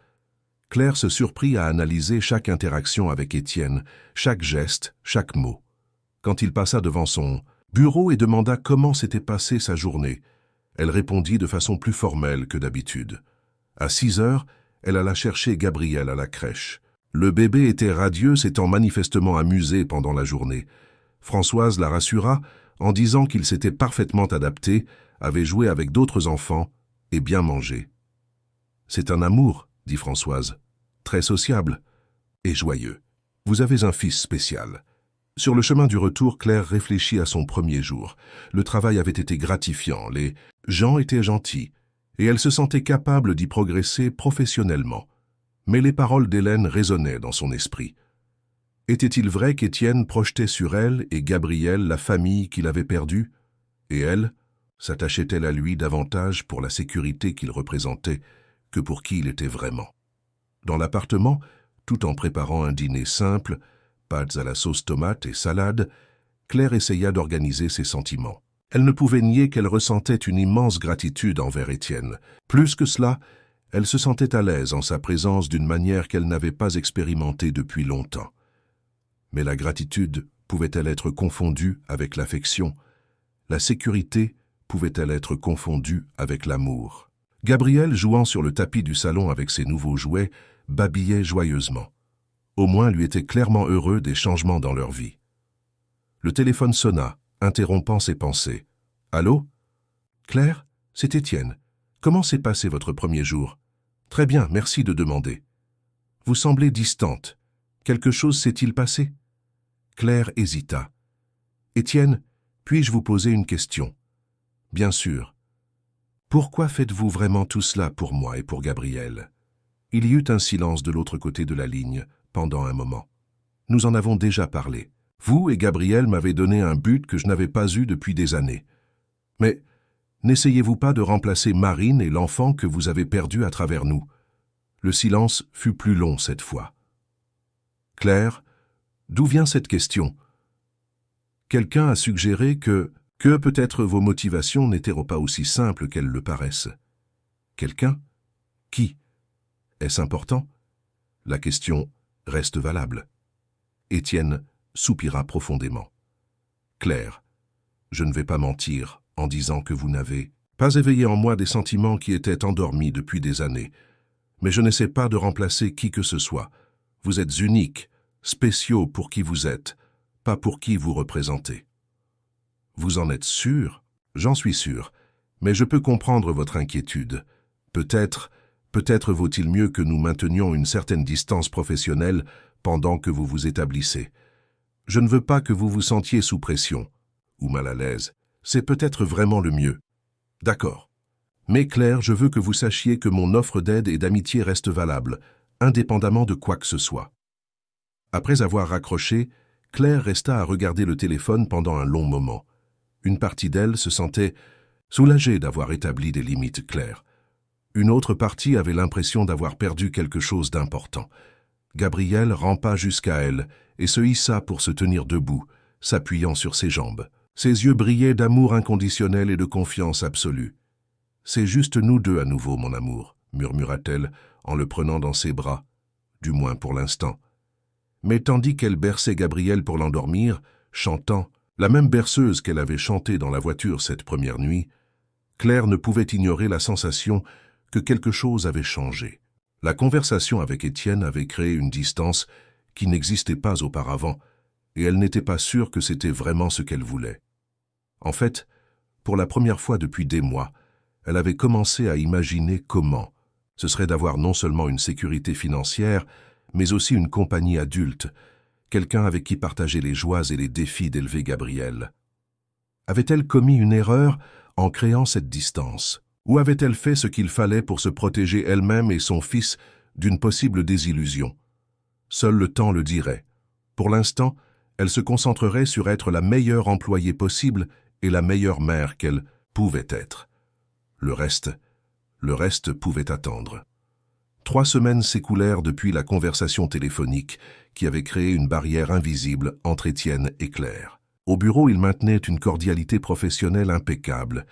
[SPEAKER 1] Claire se surprit à analyser chaque interaction avec Étienne, chaque geste, chaque mot. Quand il passa devant son bureau et demanda comment s'était passée sa journée, elle répondit de façon plus formelle que d'habitude. À 6 heures, elle alla chercher Gabriel à la crèche. Le bébé était radieux, s'étant manifestement amusé pendant la journée. Françoise la rassura en disant qu'il s'était parfaitement adapté, avait joué avec d'autres enfants et bien mangé. « C'est un amour, dit Françoise, très sociable et joyeux. » Vous avez un fils spécial. Sur le chemin du retour, Claire réfléchit à son premier jour. Le travail avait été gratifiant, les gens étaient gentils, et elle se sentait capable d'y progresser professionnellement. Mais les paroles d'Hélène résonnaient dans son esprit. Était-il vrai qu'Étienne projetait sur elle et Gabriel la famille qu'il avait perdue? Et elle, s'attachait-elle à lui davantage pour la sécurité qu'il représentait que pour qui il était vraiment? Dans l'appartement, tout en préparant un dîner simple, pâtes à la sauce tomate et salade, Claire essaya d'organiser ses sentiments. Elle ne pouvait nier qu'elle ressentait une immense gratitude envers Étienne. Plus que cela, elle se sentait à l'aise en sa présence d'une manière qu'elle n'avait pas expérimentée depuis longtemps. Mais la gratitude pouvait-elle être confondue avec l'affection? La sécurité pouvait-elle être confondue avec l'amour? Gabriel, jouant sur le tapis du salon avec ses nouveaux jouets, babillait joyeusement. Au moins lui était clairement heureux des changements dans leur vie. Le téléphone sonna, interrompant ses pensées. « Allô? Claire, c'est Étienne. Comment s'est passé votre premier jour? Très bien, merci de demander. Vous semblez distante. Quelque chose s'est-il passé? Claire hésita. Étienne, puis-je vous poser une question? Bien sûr. Pourquoi faites-vous vraiment tout cela pour moi et pour Gabriel? Il y eut un silence de l'autre côté de la ligne, pendant un moment. Nous en avons déjà parlé. Vous et Gabriel m'avez donné un but que je n'avais pas eu depuis des années. Mais n'essayez-vous pas de remplacer Marine et l'enfant que vous avez perdu à travers nous? Le silence fut plus long cette fois. Claire, d'où vient cette question? Quelqu'un a suggéré que peut-être vos motivations n'étaient pas aussi simples qu'elles le paraissent. Quelqu'un? Qui? Est-ce important? La question reste valable. Étienne soupira profondément. Claire, je ne vais pas mentir en disant que vous n'avez pas éveillé en moi des sentiments qui étaient endormis depuis des années. Mais je n'essaie pas de remplacer qui que ce soit. Vous êtes uniques, spéciaux pour qui vous êtes, pas pour qui vous représentez. Vous en êtes sûr? J'en suis sûr, mais je peux comprendre votre inquiétude. Peut-être vaut-il mieux que nous maintenions une certaine distance professionnelle pendant que vous vous établissez. Je ne veux pas que vous vous sentiez sous pression ou mal à l'aise. C'est peut-être vraiment le mieux. D'accord. Mais Claire, je veux que vous sachiez que mon offre d'aide et d'amitié reste valable, indépendamment de quoi que ce soit. Après avoir raccroché, Claire resta à regarder le téléphone pendant un long moment. Une partie d'elle se sentait soulagée d'avoir établi des limites claires. Une autre partie avait l'impression d'avoir perdu quelque chose d'important. Gabriel rampa jusqu'à elle et se hissa pour se tenir debout, s'appuyant sur ses jambes. Ses yeux brillaient d'amour inconditionnel et de confiance absolue. « C'est juste nous deux à nouveau, mon amour », murmura-t-elle en le prenant dans ses bras, du moins pour l'instant. Mais tandis qu'elle berçait Gabriel pour l'endormir, chantant, la même berceuse qu'elle avait chantée dans la voiture cette première nuit, Claire ne pouvait ignorer la sensation que quelque chose avait changé. La conversation avec Étienne avait créé une distance qui n'existait pas auparavant, et elle n'était pas sûre que c'était vraiment ce qu'elle voulait. En fait, pour la première fois depuis des mois, elle avait commencé à imaginer comment ce serait d'avoir non seulement une sécurité financière, mais aussi une compagnie adulte, quelqu'un avec qui partager les joies et les défis d'élever Gabriel. Avait-elle commis une erreur en créant cette distance? Ou avait-elle fait ce qu'il fallait pour se protéger elle-même et son fils d'une possible désillusion? Seul le temps le dirait. Pour l'instant, elle se concentrerait sur être la meilleure employée possible et la meilleure mère qu'elle pouvait être. Le reste pouvait attendre. 3 semaines s'écoulèrent depuis la conversation téléphonique qui avait créé une barrière invisible entre Étienne et Claire. Au bureau, il maintenait une cordialité professionnelle impeccable.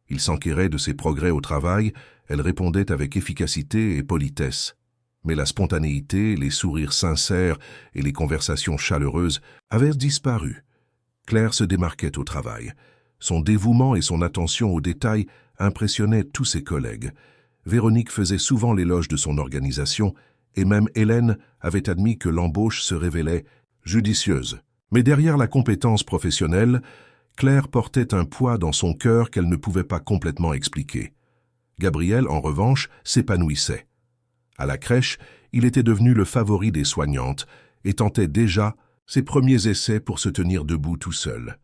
[SPEAKER 1] Il s'enquérait de ses progrès au travail, elle répondait avec efficacité et politesse. Mais la spontanéité, les sourires sincères et les conversations chaleureuses avaient disparu. Claire se démarquait au travail. Son dévouement et son attention aux détails impressionnaient tous ses collègues. Véronique faisait souvent l'éloge de son organisation, et même Hélène avait admis que l'embauche se révélait judicieuse. Mais derrière la compétence professionnelle, Claire portait un poids dans son cœur qu'elle ne pouvait pas complètement expliquer. Gabriel, en revanche, s'épanouissait. À la crèche, il était devenu le favori des soignantes, et tentait déjà ses premiers essais pour se tenir debout tout seul.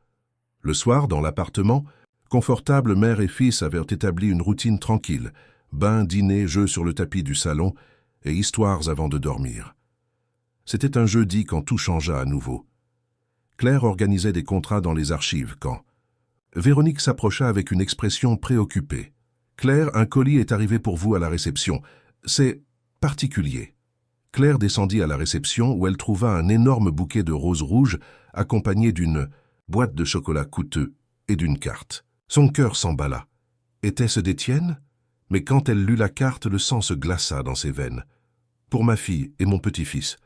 [SPEAKER 1] Le soir, dans l'appartement, confortable mère et fils avaient établi une routine tranquille, bain, dîner, jeux sur le tapis du salon et histoires avant de dormir. C'était un jeudi quand tout changea à nouveau. Claire organisait des contrats dans les archives quand Véronique s'approcha avec une expression préoccupée. « Claire, un colis est arrivé pour vous à la réception. C'est particulier. » Claire descendit à la réception où elle trouva un énorme bouquet de roses rouges accompagné d'une boîte de chocolat coûteux et d'une carte. Son cœur s'emballa. Était-ce d'Étienne? Mais quand elle lut la carte, le sang se glaça dans ses veines. « Pour ma fille et mon petit-fils.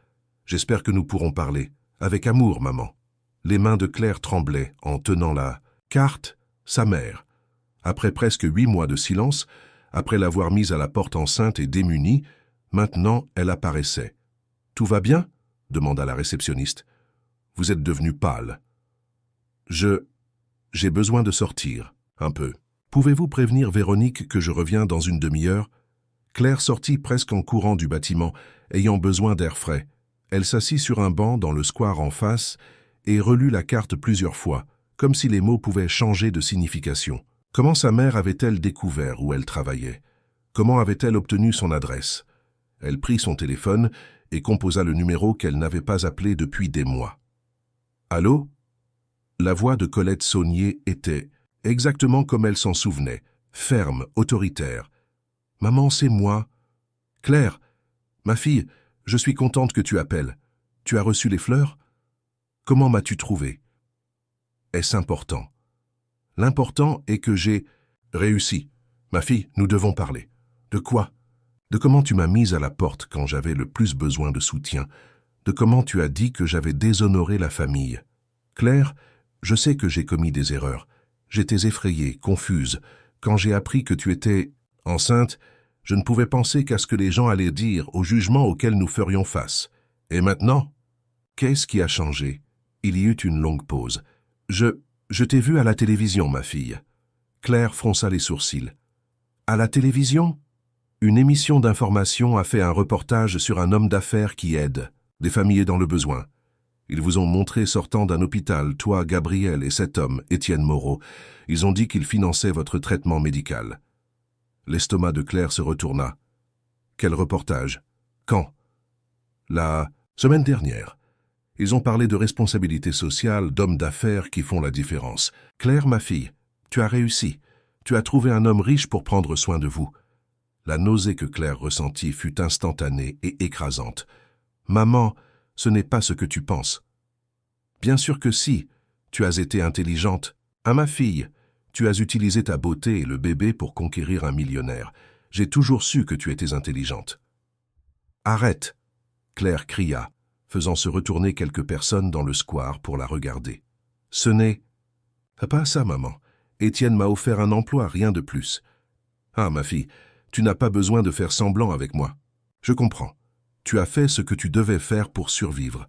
[SPEAKER 1] J'espère que nous pourrons parler. Avec amour, maman. » Les mains de Claire tremblaient en tenant la carte, sa mère. Après presque 8 mois de silence, après l'avoir mise à la porte enceinte et démunie, maintenant elle apparaissait. « Tout va bien ?» demanda la réceptionniste. « Vous êtes devenu pâle. »« J'ai besoin de sortir, un peu. Pouvez-vous prévenir Véronique que je reviens dans une demi-heure ?» Claire sortit presque en courant du bâtiment, ayant besoin d'air frais. Elle s'assit sur un banc dans le square en face et relut la carte plusieurs fois, comme si les mots pouvaient changer de signification. Comment sa mère avait-elle découvert où elle travaillait? Comment avait-elle obtenu son adresse? Elle prit son téléphone et composa le numéro qu'elle n'avait pas appelé depuis des mois. « Allô ?» La voix de Colette Saunier était, exactement comme elle s'en souvenait, ferme, autoritaire. « Maman, c'est moi. »« Claire, ma fille, je suis contente que tu appelles. Tu as reçu les fleurs? Comment m'as-tu trouvé? Est-ce important? L'important est que j'ai réussi. Ma fille, nous devons parler. De quoi? De comment tu m'as mise à la porte quand j'avais le plus besoin de soutien. De comment tu as dit que j'avais déshonoré la famille. Claire, je sais que j'ai commis des erreurs. J'étais effrayée, confuse. Quand j'ai appris que tu étais enceinte, je ne pouvais penser qu'à ce que les gens allaient dire, au jugement auquel nous ferions face. Et maintenant? Qu'est-ce qui a changé? Il y eut une longue pause. Je t'ai vue à la télévision, ma fille. Claire fronça les sourcils. À la télévision? Une émission d'information a fait un reportage sur un homme d'affaires qui aide des familles dans le besoin. Ils vous ont montré sortant d'un hôpital, toi, Gabriel et cet homme, Étienne Moreau. Ils ont dit qu'il finançait votre traitement médical. L'estomac de Claire se retourna. Quel reportage? Quand? La semaine dernière. Ils ont parlé de responsabilité sociale, d'hommes d'affaires qui font la différence. Claire, ma fille, tu as réussi. Tu as trouvé un homme riche pour prendre soin de vous. La nausée que Claire ressentit fut instantanée et écrasante. Maman, ce n'est pas ce que tu penses. Bien sûr que si, tu as été intelligente. À ma fille, tu as utilisé ta beauté et le bébé pour conquérir un millionnaire. J'ai toujours su que tu étais intelligente. Arrête, Claire cria, faisant se retourner quelques personnes dans le square pour la regarder. Ce n'est pas ça, maman. Étienne m'a offert un emploi, rien de plus. Ah, ma fille, tu n'as pas besoin de faire semblant avec moi. Je comprends. Tu as fait ce que tu devais faire pour survivre.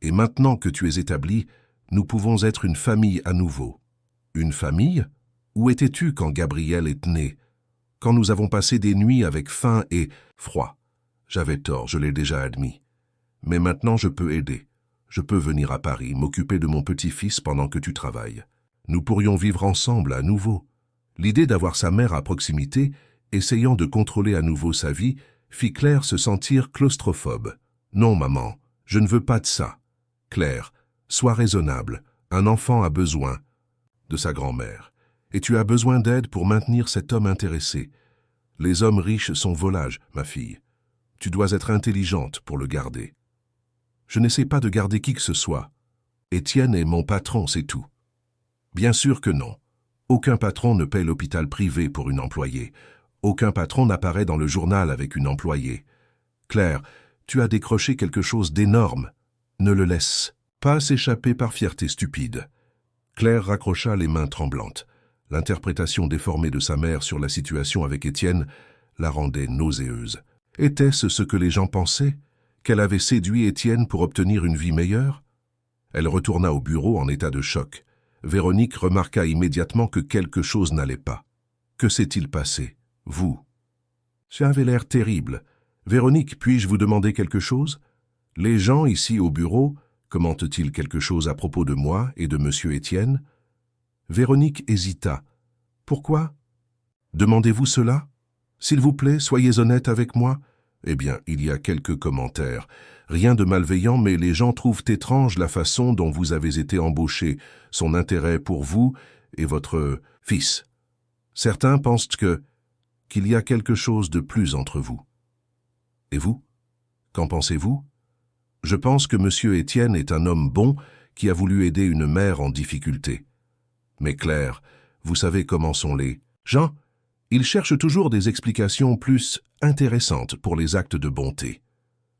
[SPEAKER 1] Et maintenant que tu es établie, nous pouvons être une famille à nouveau. Une famille? Où étais-tu quand Gabriel est né? Quand nous avons passé des nuits avec faim et froid? J'avais tort, je l'ai déjà admis. Mais maintenant je peux aider. Je peux venir à Paris, m'occuper de mon petit-fils pendant que tu travailles. Nous pourrions vivre ensemble à nouveau. L'idée d'avoir sa mère à proximité, essayant de contrôler à nouveau sa vie, fit Claire se sentir claustrophobe. Non, maman, je ne veux pas de ça. Claire, sois raisonnable. Un enfant a besoin de sa grand-mère. Et tu as besoin d'aide pour maintenir cet homme intéressé. Les hommes riches sont volages, ma fille. Tu dois être intelligente pour le garder. Je n'essaie pas de garder qui que ce soit. Étienne est mon patron, c'est tout. Bien sûr que non. Aucun patron ne paie l'hôpital privé pour une employée. Aucun patron n'apparaît dans le journal avec une employée. Claire, tu as décroché quelque chose d'énorme. Ne le laisse pas s'échapper par fierté stupide. Claire raccrocha les mains tremblantes. L'interprétation déformée de sa mère sur la situation avec Étienne la rendait nauséeuse. Était-ce ce que les gens pensaient? Qu'elle avait séduit Étienne pour obtenir une vie meilleure? Elle retourna au bureau en état de choc. Véronique remarqua immédiatement que quelque chose n'allait pas. Que s'est-il passé? Vous? Ça avait l'air terrible. Véronique, puis-je vous demander quelque chose? Les gens ici au bureau commentent-ils quelque chose à propos de moi et de Monsieur Étienne? Véronique hésita. Pourquoi? Demandez-vous cela? S'il vous plaît, soyez honnête avec moi. Eh bien, il y a quelques commentaires. Rien de malveillant, mais les gens trouvent étrange la façon dont vous avez été embauché, son intérêt pour vous et votre fils. Certains pensent qu'il y a quelque chose de plus entre vous. Et vous? Qu'en pensez-vous? Je pense que Monsieur Étienne est un homme bon qui a voulu aider une mère en difficulté. Mais Claire, vous savez comment sont les gens? Ils cherchent toujours des explications plus intéressantes pour les actes de bonté.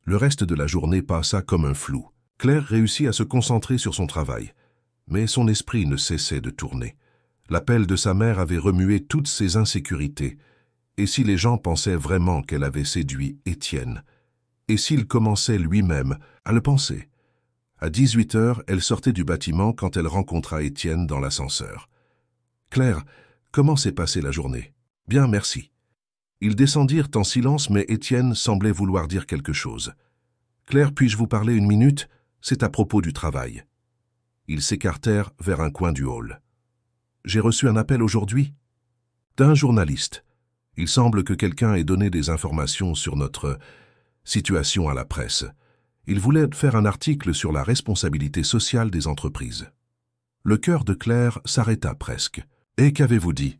[SPEAKER 1] Le reste de la journée passa comme un flou. Claire réussit à se concentrer sur son travail, mais son esprit ne cessait de tourner. L'appel de sa mère avait remué toutes ses insécurités. Et si les gens pensaient vraiment qu'elle avait séduit Étienne? Et s'il commençait lui-même à le penser? À 18 heures, elle sortait du bâtiment quand elle rencontra Étienne dans l'ascenseur. « Claire, comment s'est passée la journée? »« Bien, merci. » Ils descendirent en silence, mais Étienne semblait vouloir dire quelque chose. « Claire, puis-je vous parler une minute? C'est à propos du travail. » Ils s'écartèrent vers un coin du hall. « J'ai reçu un appel aujourd'hui? » D'un journaliste. Il semble que quelqu'un ait donné des informations sur notre situation à la presse. Il voulait faire un article sur la responsabilité sociale des entreprises. Le cœur de Claire s'arrêta presque. « Et qu'avez-vous dit? »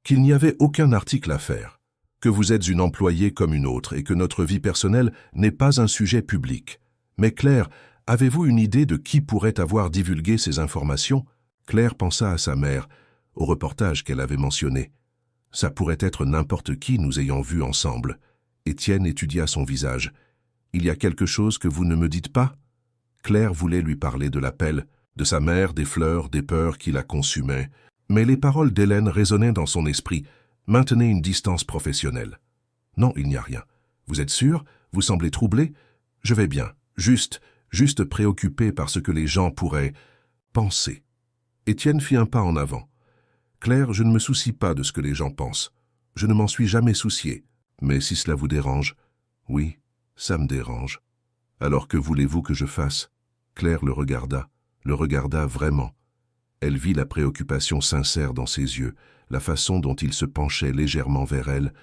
[SPEAKER 1] Qu'il n'y avait aucun article à faire, que vous êtes une employée comme une autre et que notre vie personnelle n'est pas un sujet public. Mais Claire, avez-vous une idée de qui pourrait avoir divulgué ces informations? Claire pensa à sa mère, au reportage qu'elle avait mentionné. Ça pourrait être n'importe qui nous ayant vus ensemble. Étienne étudia son visage. Il y a quelque chose que vous ne me dites pas? Claire voulait lui parler de l'appel, de sa mère, des fleurs, des peurs qui la consumaient. Mais les paroles d'Hélène résonnaient dans son esprit. Maintenez une distance professionnelle. Non, il n'y a rien. Vous êtes sûr? Vous semblez troublé? Je vais bien. Juste préoccupé par ce que les gens pourraient penser. Étienne fit un pas en avant. Claire, je ne me soucie pas de ce que les gens pensent. Je ne m'en suis jamais soucié. Mais si cela vous dérange, oui, ça me dérange. Alors que voulez-vous que je fasse? Claire le regarda vraiment. Elle vit la préoccupation sincère dans ses yeux, la façon dont il se penchait légèrement vers elle,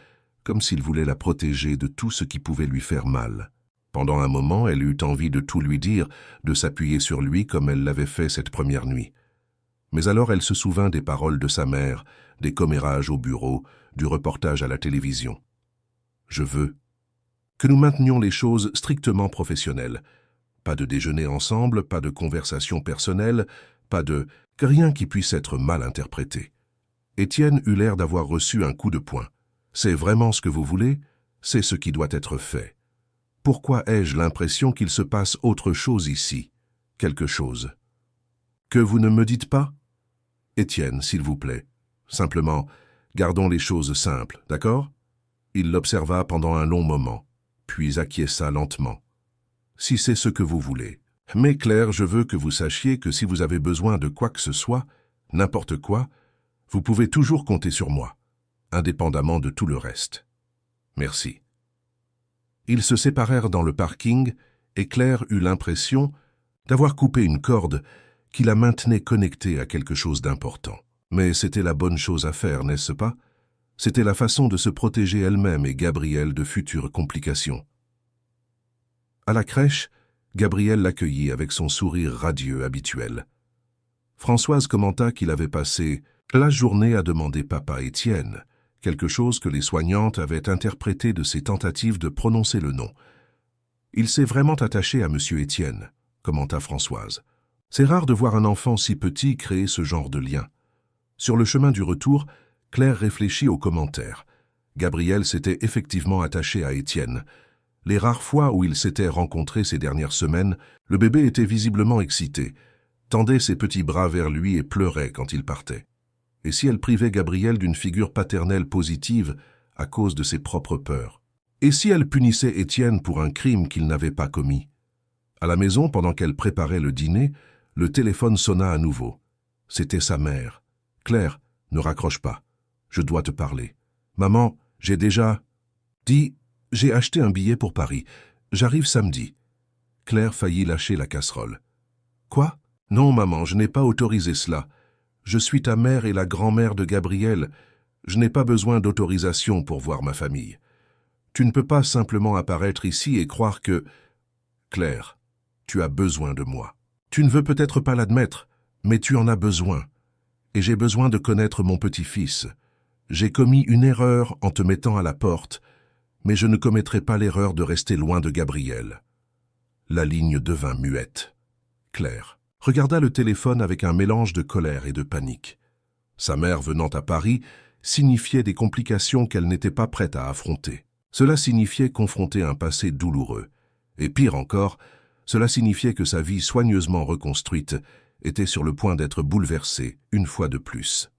[SPEAKER 1] comme s'il voulait la protéger de tout ce qui pouvait lui faire mal. Pendant un moment, elle eut envie de tout lui dire, de s'appuyer sur lui comme elle l'avait fait cette première nuit. Mais alors elle se souvint des paroles de sa mère, des commérages au bureau, du reportage à la télévision. « Je veux que nous maintenions les choses strictement professionnelles. Pas de déjeuner ensemble, pas de conversation personnelle, pas de... que rien qui puisse être mal interprété. » Étienne eut l'air d'avoir reçu un coup de poing. « C'est vraiment ce que vous voulez? C'est ce qui doit être fait. Pourquoi ai-je l'impression qu'il se passe autre chose ici? Quelque chose. Que vous ne me dites pas? Étienne, s'il vous plaît. Simplement, gardons les choses simples, d'accord? » Il l'observa pendant un long moment, puis acquiesça lentement. « Si c'est ce que vous voulez. Mais Claire, je veux que vous sachiez que si vous avez besoin de quoi que ce soit, n'importe quoi, vous pouvez toujours compter sur moi, indépendamment de tout le reste. Merci. » Ils se séparèrent dans le parking et Claire eut l'impression d'avoir coupé une corde qui la maintenait connectée à quelque chose d'important. Mais c'était la bonne chose à faire, n'est-ce pas? C'était la façon de se protéger elle-même et Gabriel de futures complications. À la crèche, Gabriel l'accueillit avec son sourire radieux habituel. Françoise commenta qu'il avait passé la journée à demander papa Étienne, quelque chose que les soignantes avaient interprété de ses tentatives de prononcer le nom. « Il s'est vraiment attaché à Monsieur Étienne », commenta Françoise. « C'est rare de voir un enfant si petit créer ce genre de lien. » Sur le chemin du retour, Claire réfléchit aux commentaires. Gabriel s'était effectivement attaché à Étienne. Les rares fois où ils s'étaient rencontrés ces dernières semaines, le bébé était visiblement excité, tendait ses petits bras vers lui et pleurait quand il partait. Et si elle privait Gabriel d'une figure paternelle positive à cause de ses propres peurs? Et si elle punissait Étienne pour un crime qu'il n'avait pas commis? À la maison, pendant qu'elle préparait le dîner, le téléphone sonna à nouveau. C'était sa mère. « Claire, ne raccroche pas. Je dois te parler. Maman, j'ai déjà... dit... J'ai acheté un billet pour Paris. J'arrive samedi. » Claire faillit lâcher la casserole. « Quoi? Non, maman, je n'ai pas autorisé cela. Je suis ta mère et la grand-mère de Gabriel. Je n'ai pas besoin d'autorisation pour voir ma famille. Tu ne peux pas simplement apparaître ici et croire que... » Claire, tu as besoin de moi. Tu ne veux peut-être pas l'admettre, mais tu en as besoin. Et j'ai besoin de connaître mon petit-fils. J'ai commis une erreur en te mettant à la porte, mais je ne commettrai pas l'erreur de rester loin de Gabriel. La ligne devint muette. Claire regarda le téléphone avec un mélange de colère et de panique. Sa mère venant à Paris signifiait des complications qu'elle n'était pas prête à affronter. Cela signifiait confronter un passé douloureux. Et pire encore, cela signifiait que sa vie soigneusement reconstruite était sur le point d'être bouleversée une fois de plus.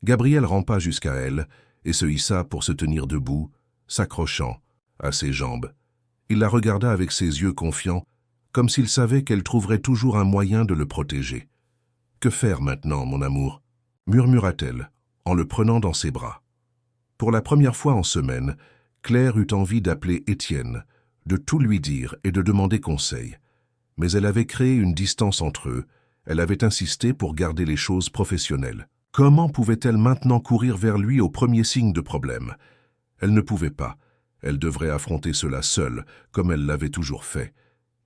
[SPEAKER 1] Gabriel rampa jusqu'à elle et se hissa pour se tenir debout, s'accrochant à ses jambes. Il la regarda avec ses yeux confiants, comme s'il savait qu'elle trouverait toujours un moyen de le protéger. « Que faire maintenant, mon amour ?» murmura-t-elle, en le prenant dans ses bras. Pour la première fois en semaine, Claire eut envie d'appeler Étienne, de tout lui dire et de demander conseil. Mais elle avait créé une distance entre eux, elle avait insisté pour garder les choses professionnelles. Comment pouvait-elle maintenant courir vers lui au premier signe de problème? Elle ne pouvait pas, elle devrait affronter cela seule, comme elle l'avait toujours fait.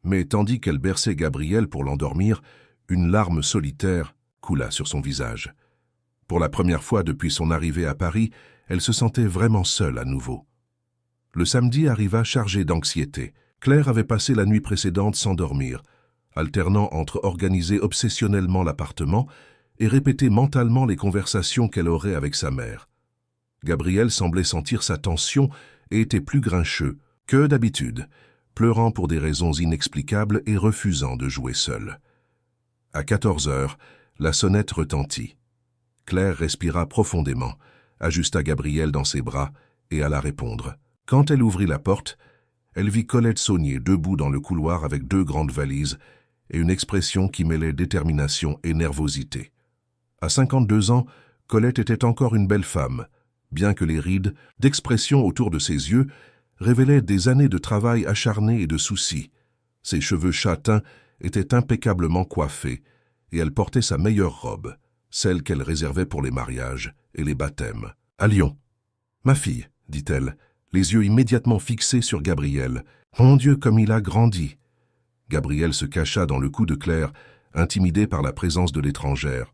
[SPEAKER 1] Mais tandis qu'elle berçait Gabriel pour l'endormir, une larme solitaire coula sur son visage. Pour la première fois depuis son arrivée à Paris, elle se sentait vraiment seule à nouveau. Le samedi arriva chargé d'anxiété. Claire avait passé la nuit précédente sans dormir, alternant entre organiser obsessionnellement l'appartement et répéter mentalement les conversations qu'elle aurait avec sa mère. Gabriel semblait sentir sa tension et était plus grincheux que d'habitude, pleurant pour des raisons inexplicables et refusant de jouer seul. À 14 heures, la sonnette retentit. Claire respira profondément, ajusta Gabriel dans ses bras et alla répondre. Quand elle ouvrit la porte, elle vit Colette Saunier debout dans le couloir avec 2 grandes valises et une expression qui mêlait détermination et nervosité. À 52 ans, Colette était encore une belle femme, bien que les rides d'expression autour de ses yeux révélaient des années de travail acharné et de soucis. Ses cheveux châtains étaient impeccablement coiffés et elle portait sa meilleure robe, celle qu'elle réservait pour les mariages et les baptêmes. « À Lyon. »« Ma fille, » dit-elle, les yeux immédiatement fixés sur Gabriel. « Mon Dieu, comme il a grandi !» Gabriel se cacha dans le cou de Claire, intimidé par la présence de l'étrangère.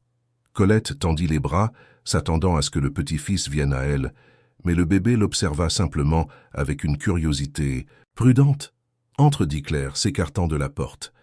[SPEAKER 1] Colette tendit les bras, s'attendant à ce que le petit-fils vienne à elle, mais le bébé l'observa simplement avec une curiosité prudente. « Entre » dit Claire, s'écartant de la porte.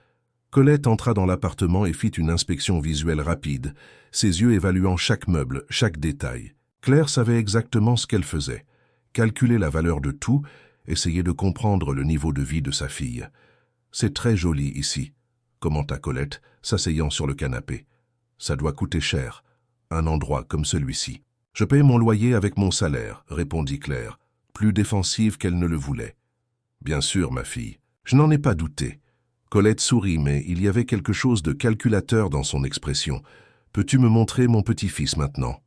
[SPEAKER 1] Colette entra dans l'appartement et fit une inspection visuelle rapide, ses yeux évaluant chaque meuble, chaque détail. Claire savait exactement ce qu'elle faisait. Calculer la valeur de tout, essayer de comprendre le niveau de vie de sa fille. « C'est très joli ici », commenta Colette, s'asseyant sur le canapé. « Ça doit coûter cher, un endroit comme celui-ci. »« Je paye mon loyer avec mon salaire », répondit Claire, plus défensive qu'elle ne le voulait. « Bien sûr, ma fille, je n'en ai pas douté. » Colette sourit, mais il y avait quelque chose de calculateur dans son expression. « Peux-tu me montrer mon petit-fils maintenant ?»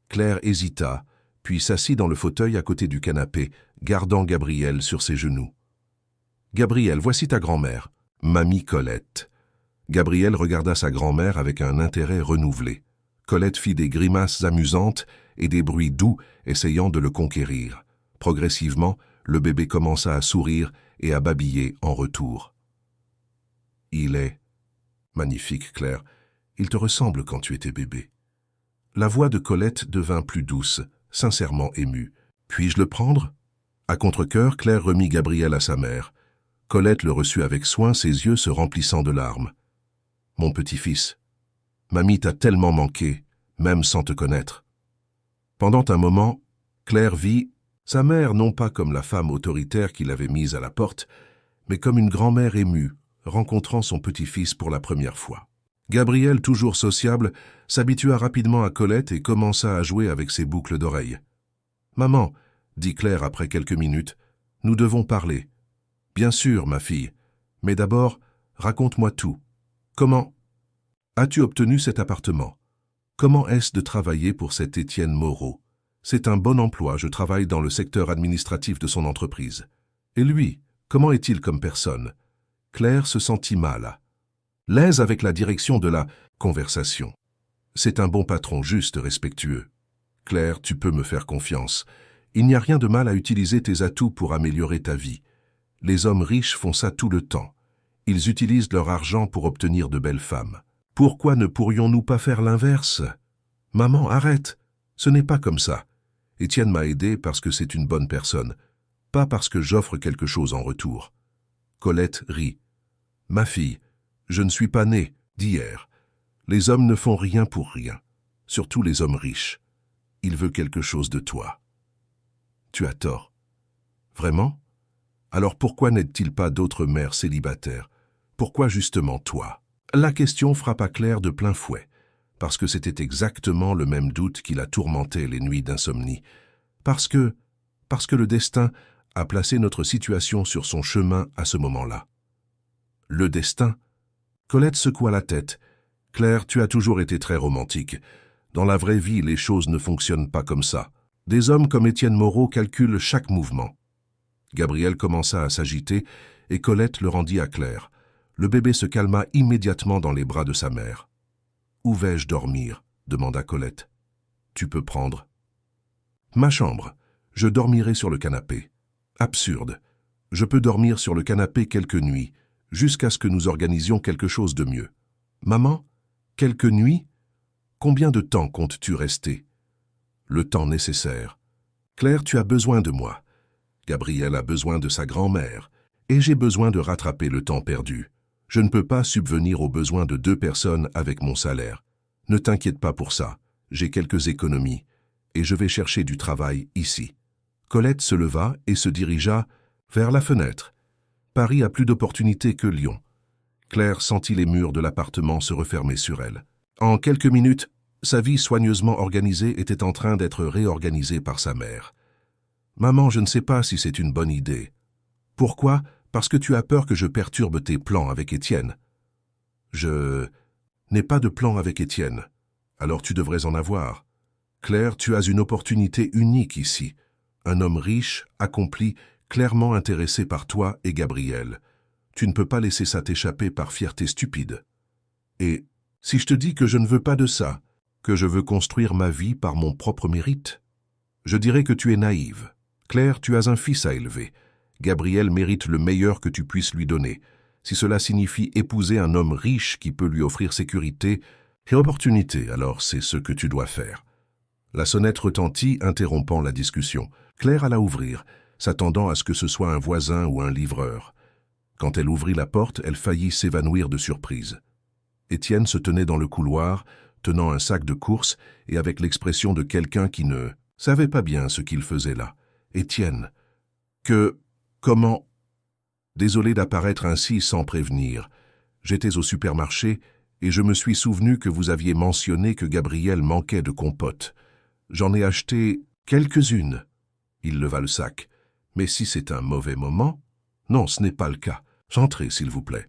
[SPEAKER 1] Claire hésita, puis s'assit dans le fauteuil à côté du canapé, gardant Gabriel sur ses genoux. « Gabriel, voici ta grand-mère, mamie Colette. » Gabriel regarda sa grand-mère avec un intérêt renouvelé. Colette fit des grimaces amusantes et des bruits doux, essayant de le conquérir. Progressivement, le bébé commença à sourire et à babiller en retour. « Il est magnifique, Claire. Il te ressemble quand tu étais bébé. » La voix de Colette devint plus douce, sincèrement émue. « Puis-je le prendre ?» À contre-cœur, Claire remit Gabriel à sa mère. Colette le reçut avec soin, ses yeux se remplissant de larmes. « Mon petit-fils, mamie t'a tellement manqué, même sans te connaître. » Pendant un moment, Claire vit sa mère non pas comme la femme autoritaire qui l'avait mise à la porte, mais comme une grand-mère émue, rencontrant son petit-fils pour la première fois. Gabriel, toujours sociable, s'habitua rapidement à Colette et commença à jouer avec ses boucles d'oreilles. « Maman, » dit Claire après quelques minutes, « nous devons parler. »« Bien sûr, ma fille, mais d'abord, raconte-moi tout. Comment as-tu obtenu cet appartement? Comment est-ce de travailler pour cet Étienne Moreau? C'est un bon emploi, je travaille dans le secteur administratif de son entreprise. Et lui, comment est-il comme personne? Claire se sentit mal, l'aise avec la direction de la conversation. C'est un bon patron, juste, respectueux. Claire, tu peux me faire confiance. Il n'y a rien de mal à utiliser tes atouts pour améliorer ta vie. Les hommes riches font ça tout le temps. Ils utilisent leur argent pour obtenir de belles femmes. Pourquoi ne pourrions-nous pas faire l'inverse? Maman, arrête. Ce n'est pas comme ça. Étienne m'a aidé parce que c'est une bonne personne, pas parce que j'offre quelque chose en retour. Colette rit. Ma fille, je ne suis pas née d'hier. Les hommes ne font rien pour rien, surtout les hommes riches. Il veut quelque chose de toi. Tu as tort. Vraiment? Alors pourquoi n'aide-t-il pas d'autres mères célibataires? Pourquoi justement toi? La question frappa Claire de plein fouet, parce que c'était exactement le même doute qui la tourmentait les nuits d'insomnie. Parce que le destin a placé notre situation sur son chemin à ce moment-là. Le destin? Colette secoua la tête. Claire, tu as toujours été très romantique. Dans la vraie vie, les choses ne fonctionnent pas comme ça. Des hommes comme Étienne Moreau calculent chaque mouvement. Gabriel commença à s'agiter et Colette le rendit à Claire. Le bébé se calma immédiatement dans les bras de sa mère. « Où vais-je dormir ?» demanda Colette. « Tu peux prendre. »« Ma chambre. Je dormirai sur le canapé. »« Absurde. Je peux dormir sur le canapé quelques nuits, jusqu'à ce que nous organisions quelque chose de mieux. »« Maman, quelques nuits? Combien de temps comptes-tu rester ?»« Le temps nécessaire. Claire, tu as besoin de moi. Gabriel a besoin de sa grand-mère, et j'ai besoin de rattraper le temps perdu. Je ne peux pas subvenir aux besoins de 2 personnes avec mon salaire. Ne t'inquiète pas pour ça, j'ai quelques économies, et je vais chercher du travail ici. » Colette se leva et se dirigea vers la fenêtre. Paris a plus d'opportunités que Lyon. Claire sentit les murs de l'appartement se refermer sur elle. En quelques minutes, sa vie soigneusement organisée était en train d'être réorganisée par sa mère. « Maman, je ne sais pas si c'est une bonne idée. »« Pourquoi ? Parce que tu as peur que je perturbe tes plans avec Étienne. »« Je n'ai pas de plan avec Étienne. Alors tu devrais en avoir. Claire, tu as une opportunité unique ici. Un homme riche, accompli, clairement intéressé par toi et Gabriel. Tu ne peux pas laisser ça t'échapper par fierté stupide. Et si je te dis que je ne veux pas de ça, que je veux construire ma vie par mon propre mérite, je dirais que tu es naïve. Claire, tu as un fils à élever. Gabriel mérite le meilleur que tu puisses lui donner. Si cela signifie épouser un homme riche qui peut lui offrir sécurité et opportunité, alors c'est ce que tu dois faire. » La sonnette retentit, interrompant la discussion. Claire alla ouvrir, s'attendant à ce que ce soit un voisin ou un livreur. Quand elle ouvrit la porte, elle faillit s'évanouir de surprise. Étienne se tenait dans le couloir, tenant un sac de courses et avec l'expression de quelqu'un qui ne savait pas bien ce qu'il faisait là. « Étienne, comment... » Désolé d'apparaître ainsi sans prévenir. J'étais au supermarché et je me suis souvenu que vous aviez mentionné que Gabriel manquait de compote. J'en ai acheté quelques-unes. Il leva le sac. Mais si c'est un mauvais moment... Non, ce n'est pas le cas. Entrez, s'il vous plaît.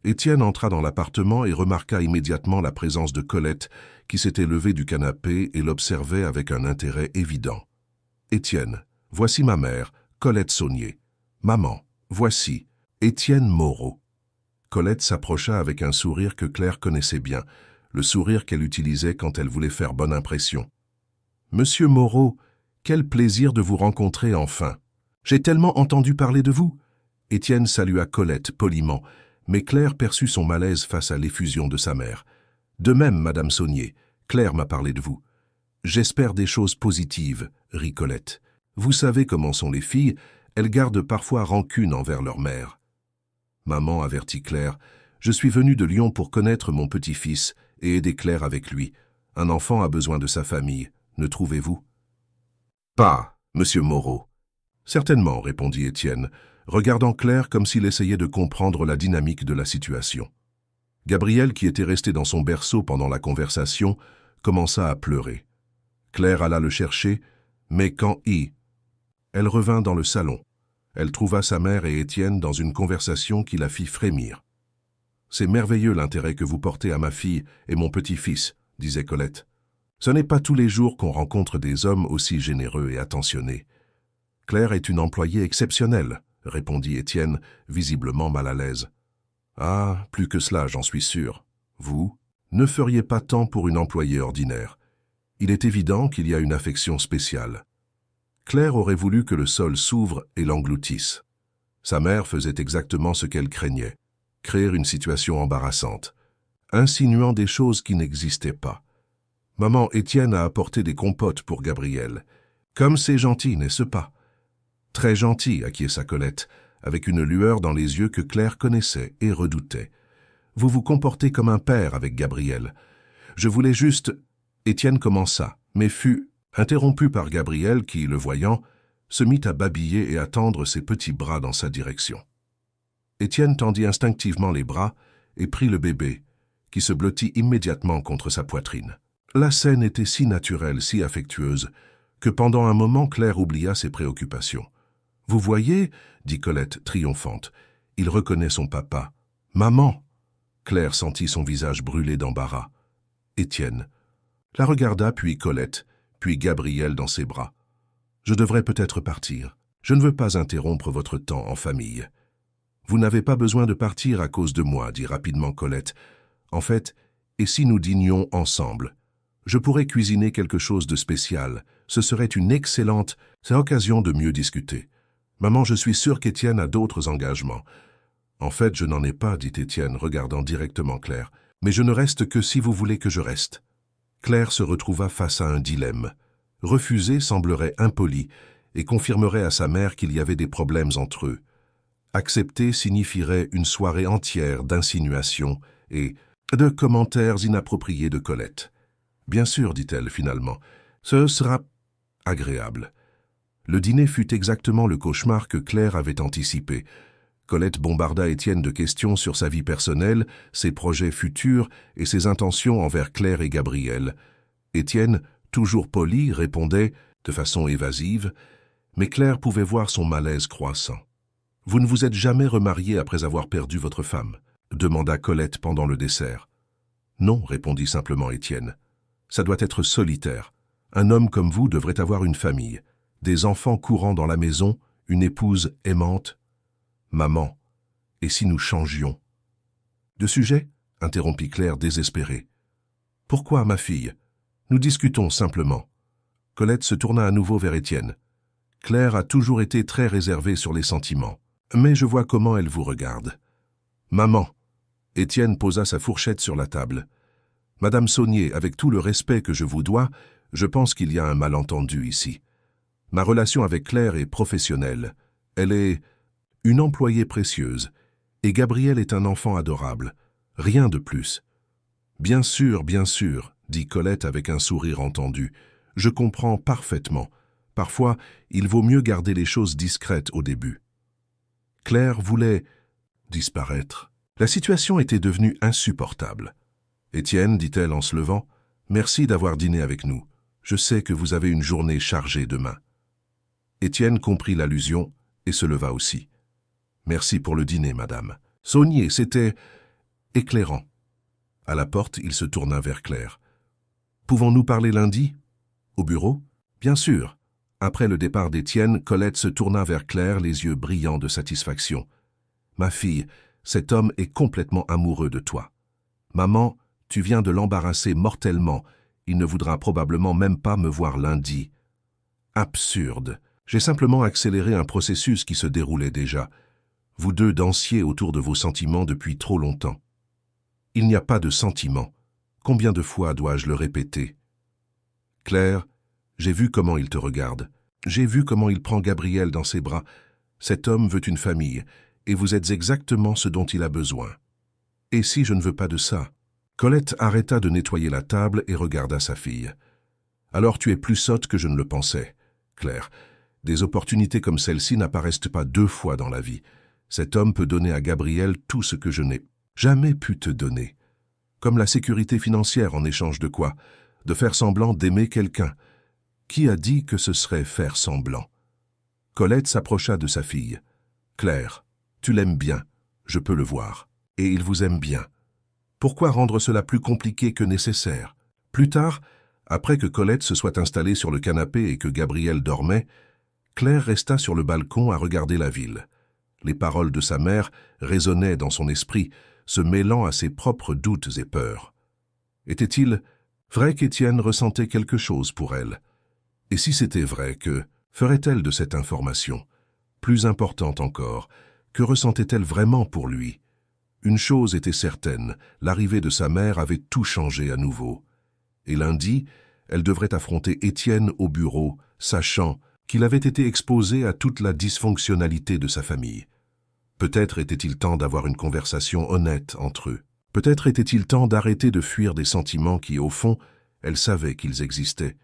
[SPEAKER 1] Étienne entra dans l'appartement et remarqua immédiatement la présence de Colette, qui s'était levée du canapé et l'observait avec un intérêt évident. « Étienne, voici ma mère, Colette Saunier. Maman, voici Étienne Moreau. » Colette s'approcha avec un sourire que Claire connaissait bien, le sourire qu'elle utilisait quand elle voulait faire bonne impression. « Monsieur Moreau, quel plaisir de vous rencontrer enfin. J'ai tellement entendu parler de vous. » Étienne salua Colette poliment, mais Claire perçut son malaise face à l'effusion de sa mère. « De même, Madame Saunier, Claire m'a parlé de vous. »« J'espère des choses positives, » rit Colette. « Vous savez comment sont les filles, elles gardent parfois rancune envers leur mère. » Maman avertit Claire, « Je suis venue de Lyon pour connaître mon petit-fils et aider Claire avec lui. Un enfant a besoin de sa famille, ne trouvez-vous ?»« Pas, Monsieur Moreau. »« Certainement, » répondit Étienne, regardant Claire comme s'il essayait de comprendre la dynamique de la situation. Gabriel, qui était resté dans son berceau pendant la conversation, commença à pleurer. Claire alla le chercher, mais quand elle revint dans le salon. Elle trouva sa mère et Étienne dans une conversation qui la fit frémir. « C'est merveilleux l'intérêt que vous portez à ma fille et mon petit-fils, » disait Colette. « Ce n'est pas tous les jours qu'on rencontre des hommes aussi généreux et attentionnés. »« Claire est une employée exceptionnelle, » répondit Étienne, visiblement mal à l'aise. Ah, plus que cela, j'en suis sûr. Vous ne feriez pas tant pour une employée ordinaire. Il est évident qu'il y a une affection spéciale. Claire aurait voulu que le sol s'ouvre et l'engloutisse. Sa mère faisait exactement ce qu'elle craignait, créer une situation embarrassante, insinuant des choses qui n'existaient pas. Maman Étienne a apporté des compotes pour Gabriel. Comme c'est gentil, n'est-ce pas? Très gentil, acquiesça Colette, avec une lueur dans les yeux que Claire connaissait et redoutait. Vous vous comportez comme un père avec Gabriel. Je voulais juste... Étienne commença, mais fut interrompu par Gabriel qui, le voyant, se mit à babiller et à tendre ses petits bras dans sa direction. Étienne tendit instinctivement les bras et prit le bébé, qui se blottit immédiatement contre sa poitrine. La scène était si naturelle, si affectueuse, que pendant un moment Claire oublia ses préoccupations. « Vous voyez, dit Colette triomphante, il reconnaît son papa. Maman !» Claire sentit son visage brûler d'embarras. Étienne la regarda, puis Colette, puis Gabriel dans ses bras. « Je devrais peut-être partir. Je ne veux pas interrompre votre temps en famille. »« Vous n'avez pas besoin de partir à cause de moi, dit rapidement Colette. En fait, et si nous dînions ensemble? Je pourrais cuisiner quelque chose de spécial. Ce serait une excellente occasion de mieux discuter. Maman, je suis sûre qu'Étienne a d'autres engagements. »« En fait, je n'en ai pas, dit Étienne, regardant directement Claire. Mais je ne reste que si vous voulez que je reste. » Claire se retrouva face à un dilemme. Refuser semblerait impoli et confirmerait à sa mère qu'il y avait des problèmes entre eux. Accepter signifierait une soirée entière d'insinuations et de commentaires inappropriés de Colette. « Bien sûr, dit-elle finalement, ce sera agréable. » Le dîner fut exactement le cauchemar que Claire avait anticipé. Colette bombarda Étienne de questions sur sa vie personnelle, ses projets futurs et ses intentions envers Claire et Gabriel. Étienne, toujours poli, répondait de façon évasive, mais Claire pouvait voir son malaise croissant. « Vous ne vous êtes jamais remarié après avoir perdu votre femme ?» demanda Colette pendant le dessert. « Non, répondit simplement Étienne. Ça doit être solitaire. Un homme comme vous devrait avoir une famille, des enfants courant dans la maison, une épouse aimante. » « Maman, et si nous changions ?»« De sujet ?» interrompit Claire désespérée. « Pourquoi, ma fille? Nous discutons simplement. » Colette se tourna à nouveau vers Étienne. « Claire a toujours été très réservée sur les sentiments, mais je vois comment elle vous regarde. »« Maman !» Étienne posa sa fourchette sur la table. « Madame Saunier, avec tout le respect que je vous dois, je pense qu'il y a un malentendu ici. Ma relation avec Claire est professionnelle. Elle est... une employée précieuse, et Gabriel est un enfant adorable, rien de plus. « Bien sûr, dit Colette avec un sourire entendu, je comprends parfaitement. Parfois, il vaut mieux garder les choses discrètes au début. » Claire voulait disparaître. La situation était devenue insupportable. « Étienne, dit-elle en se levant, merci d'avoir dîné avec nous. Je sais que vous avez une journée chargée demain. » Étienne comprit l'allusion et se leva aussi. « Merci pour le dîner, madame. » Saunier, c'était éclairant. À la porte, il se tourna vers Claire. « Pouvons-nous parler lundi? Au bureau? » « Bien sûr. » Après le départ d'Étienne, Colette se tourna vers Claire, les yeux brillants de satisfaction. « Ma fille, cet homme est complètement amoureux de toi. Maman, tu viens de l'embarrasser mortellement. Il ne voudra probablement même pas me voir lundi. » Absurde. J'ai simplement accéléré un processus qui se déroulait déjà. Vous deux dansiez autour de vos sentiments depuis trop longtemps. Il n'y a pas de sentiments. Combien de fois dois-je le répéter? Claire, j'ai vu comment il te regarde. J'ai vu comment il prend Gabriel dans ses bras. Cet homme veut une famille, et vous êtes exactement ce dont il a besoin. Et si je ne veux pas de ça? Colette arrêta de nettoyer la table et regarda sa fille. Alors tu es plus sotte que je ne le pensais. Claire, des opportunités comme celle-ci n'apparaissent pas 2 fois dans la vie. Cet homme peut donner à Gabriel tout ce que je n'ai jamais pu te donner. Comme la sécurité financière en échange de quoi? De faire semblant d'aimer quelqu'un. Qui a dit que ce serait faire semblant? Colette s'approcha de sa fille. Claire, tu l'aimes bien, je peux le voir. Et il vous aime bien. Pourquoi rendre cela plus compliqué que nécessaire? Plus tard, après que Colette se soit installée sur le canapé et que Gabriel dormait, Claire resta sur le balcon à regarder la ville. Les paroles de sa mère résonnaient dans son esprit, se mêlant à ses propres doutes et peurs. Était-il vrai qu'Étienne ressentait quelque chose pour elle? Et si c'était vrai, que ferait-elle de cette information? Plus importante encore, que ressentait-elle vraiment pour lui? Une chose était certaine, l'arrivée de sa mère avait tout changé à nouveau. Et lundi, elle devrait affronter Étienne au bureau, sachant qu'il avait été exposé à toute la dysfonctionnalité de sa famille. Peut-être était-il temps d'avoir une conversation honnête entre eux. Peut-être était-il temps d'arrêter de fuir des sentiments qui, au fond, elle savait qu'ils existaient.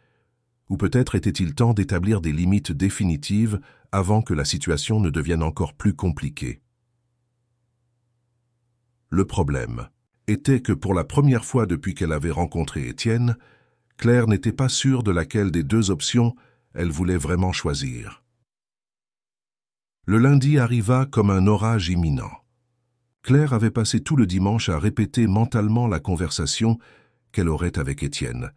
[SPEAKER 1] Ou peut-être était-il temps d'établir des limites définitives avant que la situation ne devienne encore plus compliquée. Le problème était que pour la première fois depuis qu'elle avait rencontré Étienne, Claire n'était pas sûre de laquelle des deux options elle voulait vraiment choisir. Le lundi arriva comme un orage imminent. Claire avait passé tout le dimanche à répéter mentalement la conversation qu'elle aurait avec Étienne,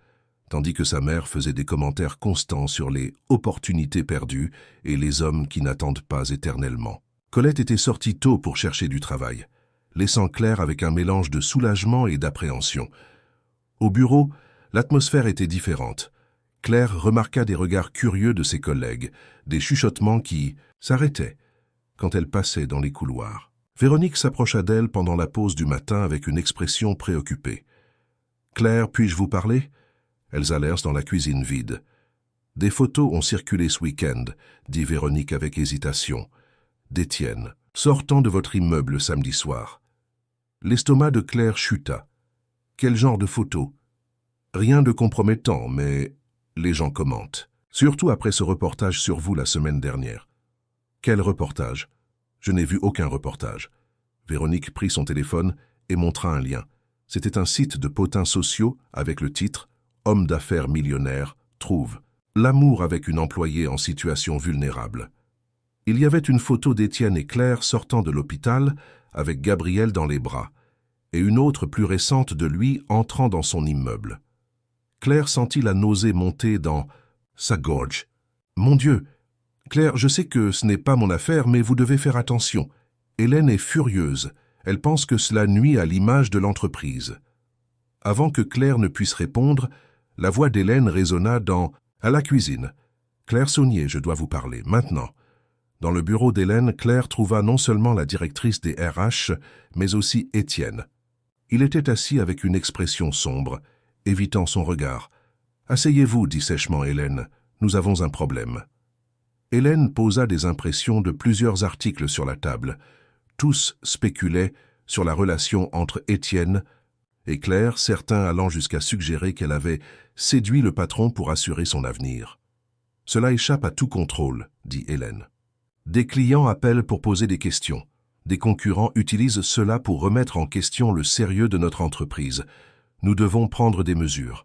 [SPEAKER 1] tandis que sa mère faisait des commentaires constants sur les opportunités perdues et les hommes qui n'attendent pas éternellement. Colette était sortie tôt pour chercher du travail, laissant Claire avec un mélange de soulagement et d'appréhension. Au bureau, l'atmosphère était différente. Claire remarqua des regards curieux de ses collègues, des chuchotements qui s'arrêtaient quand elle passait dans les couloirs. Véronique s'approcha d'elle pendant la pause du matin avec une expression préoccupée. « Claire, puis-je vous parler ?» Elles allèrent dans la cuisine vide. « Des photos ont circulé ce week-end, » dit Véronique avec hésitation. « D'Étienne, sortant de votre immeuble samedi soir. » L'estomac de Claire chuta. « Quel genre de photos ?»« Rien de compromettant, mais les gens commentent. Surtout après ce reportage sur vous la semaine dernière. » « Quel reportage ? Je n'ai vu aucun reportage. » Véronique prit son téléphone et montra un lien. C'était un site de potins sociaux avec le titre « Homme d'affaires millionnaire trouve l'amour avec une employée en situation vulnérable ». Il y avait une photo d'Étienne et Claire sortant de l'hôpital avec Gabriel dans les bras, et une autre plus récente de lui entrant dans son immeuble. Claire sentit la nausée monter dans sa gorge. « Mon Dieu ! Claire, je sais que ce n'est pas mon affaire, mais vous devez faire attention. Hélène est furieuse. Elle pense que cela nuit à l'image de l'entreprise. » Avant que Claire ne puisse répondre, la voix d'Hélène résonna à la cuisine. « Claire Saunier, je dois vous parler, maintenant. » Dans le bureau d'Hélène, Claire trouva non seulement la directrice des RH, mais aussi Étienne. Il était assis avec une expression sombre, évitant son regard. « Asseyez-vous, dit sèchement Hélène. Nous avons un problème. » Hélène posa des impressions de plusieurs articles sur la table. Tous spéculaient sur la relation entre Étienne et Claire, certains allant jusqu'à suggérer qu'elle avait séduit le patron pour assurer son avenir. « Cela échappe à tout contrôle, » dit Hélène. « Des clients appellent pour poser des questions. Des concurrents utilisent cela pour remettre en question le sérieux de notre entreprise. Nous devons prendre des mesures. »«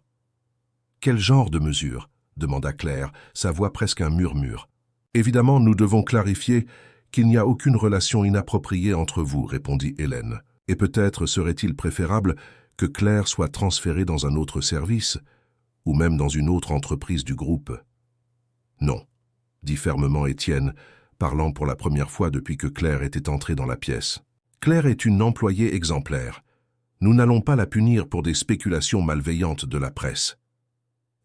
[SPEAKER 1] Quel genre de mesures ?» demanda Claire, sa voix presque un murmure. « Évidemment, nous devons clarifier qu'il n'y a aucune relation inappropriée entre vous, » répondit Hélène. « Et peut-être serait-il préférable que Claire soit transférée dans un autre service, ou même dans une autre entreprise du groupe. »« Non, » dit fermement Étienne, parlant pour la première fois depuis que Claire était entrée dans la pièce. « Claire est une employée exemplaire. Nous n'allons pas la punir pour des spéculations malveillantes de la presse. »«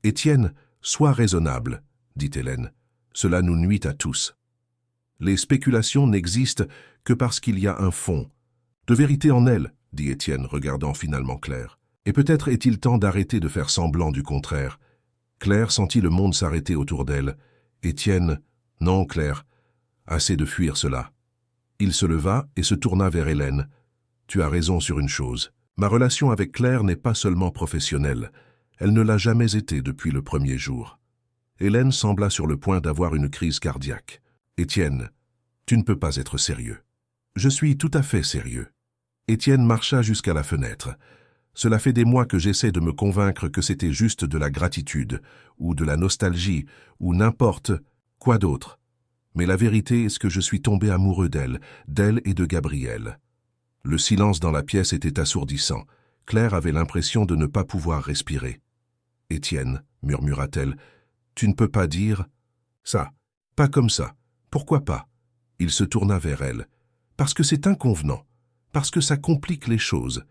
[SPEAKER 1] Étienne, sois raisonnable, » dit Hélène. « Cela nous nuit à tous. Les spéculations n'existent que parce qu'il y a un fond. De vérité en elles, » dit Étienne, regardant finalement Claire. « Et peut-être est-il temps d'arrêter de faire semblant du contraire. » Claire sentit le monde s'arrêter autour d'elle. Étienne, « Non, Claire, assez de fuir cela. » Il se leva et se tourna vers Hélène. « Tu as raison sur une chose. Ma relation avec Claire n'est pas seulement professionnelle. Elle ne l'a jamais été depuis le premier jour. » Hélène sembla sur le point d'avoir une crise cardiaque. « Étienne, tu ne peux pas être sérieux. »« Je suis tout à fait sérieux. » Étienne marcha jusqu'à la fenêtre. « Cela fait des mois que j'essaie de me convaincre que c'était juste de la gratitude, ou de la nostalgie, ou n'importe quoi d'autre. Mais la vérité est que je suis tombé amoureux d'elle et de Gabriel. » Le silence dans la pièce était assourdissant. Claire avait l'impression de ne pas pouvoir respirer. « Étienne, » murmura-t-elle, « tu ne peux pas dire... »« Ça, pas comme ça. Pourquoi pas ?» Il se tourna vers elle. Parce que c'est inconvenant, parce que ça complique les choses.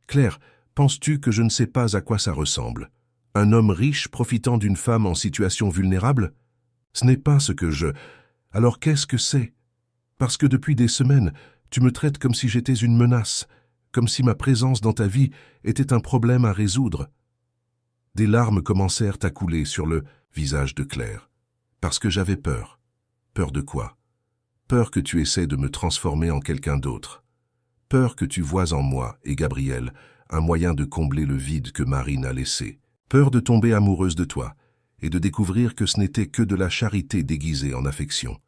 [SPEAKER 1] Claire, penses-tu que je ne sais pas à quoi ça ressemble? Un homme riche profitant d'une femme en situation vulnérable? Ce n'est pas ce que je... Alors qu'est-ce que c'est? Parce que depuis des semaines, tu me traites comme si j'étais une menace, comme si ma présence dans ta vie était un problème à résoudre. Des larmes commencèrent à couler sur le visage de Claire. Parce que j'avais peur. Peur de quoi? Peur que tu essaies de me transformer en quelqu'un d'autre. Peur que tu vois en moi et Gabriel un moyen de combler le vide que Marine a laissé. Peur de tomber amoureuse de toi et de découvrir que ce n'était que de la charité déguisée en affection.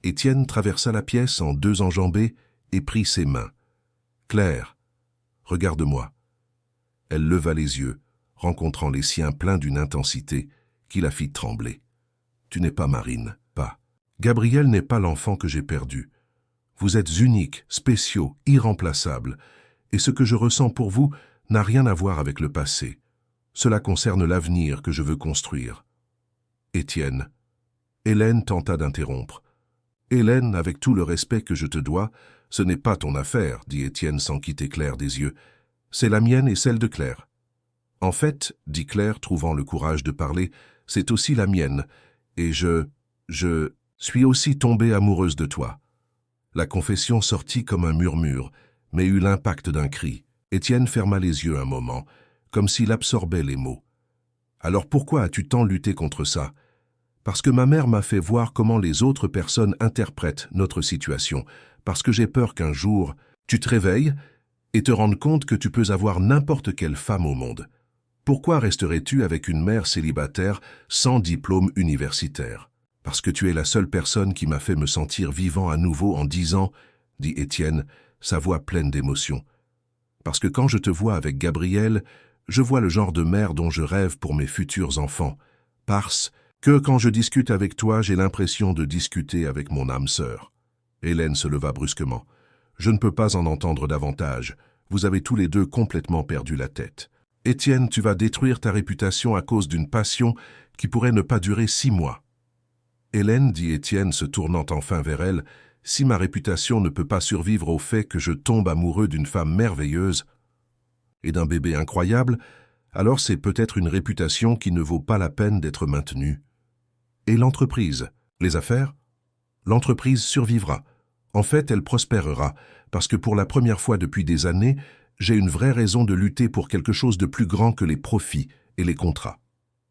[SPEAKER 1] Étienne traversa la pièce en deux enjambées et prit ses mains. « Claire, regarde-moi. » Elle leva les yeux, rencontrant les siens pleins d'une intensité qui la fit trembler. « Tu n'es pas Marine, pas. Gabriel n'est pas l'enfant que j'ai perdu. Vous êtes uniques, spéciaux, irremplaçables, et ce que je ressens pour vous n'a rien à voir avec le passé. Cela concerne l'avenir que je veux construire. » Étienne. Hélène tenta d'interrompre. « Hélène, avec tout le respect que je te dois, ce n'est pas ton affaire, dit Étienne sans quitter Claire des yeux. C'est la mienne et celle de Claire. En fait, dit Claire, trouvant le courage de parler, c'est aussi la mienne, et je suis aussi tombée amoureuse de toi. La confession sortit comme un murmure, mais eut l'impact d'un cri. Étienne ferma les yeux un moment, comme s'il absorbait les mots. Alors pourquoi as-tu tant lutté contre ça? Parce que ma mère m'a fait voir comment les autres personnes interprètent notre situation, parce que j'ai peur qu'un jour, tu te réveilles et te rendes compte que tu peux avoir n'importe quelle femme au monde. Pourquoi resterais-tu avec une mère célibataire sans diplôme universitaire? Parce que tu es la seule personne qui m'a fait me sentir vivant à nouveau en 10 ans, dit Étienne, sa voix pleine d'émotion. Parce que quand je te vois avec Gabriel, je vois le genre de mère dont je rêve pour mes futurs enfants. Parce que quand je discute avec toi, j'ai l'impression de discuter avec mon âme sœur. Hélène se leva brusquement. Je ne peux pas en entendre davantage. Vous avez tous les deux complètement perdu la tête. Étienne, tu vas détruire ta réputation à cause d'une passion qui pourrait ne pas durer 6 mois. Hélène, dit Étienne, se tournant enfin vers elle, si ma réputation ne peut pas survivre au fait que je tombe amoureux d'une femme merveilleuse et d'un bébé incroyable, alors c'est peut-être une réputation qui ne vaut pas la peine d'être maintenue. Et l'entreprise, les affaires? L'entreprise survivra. En fait, elle prospérera, parce que pour la première fois depuis des années, j'ai une vraie raison de lutter pour quelque chose de plus grand que les profits et les contrats.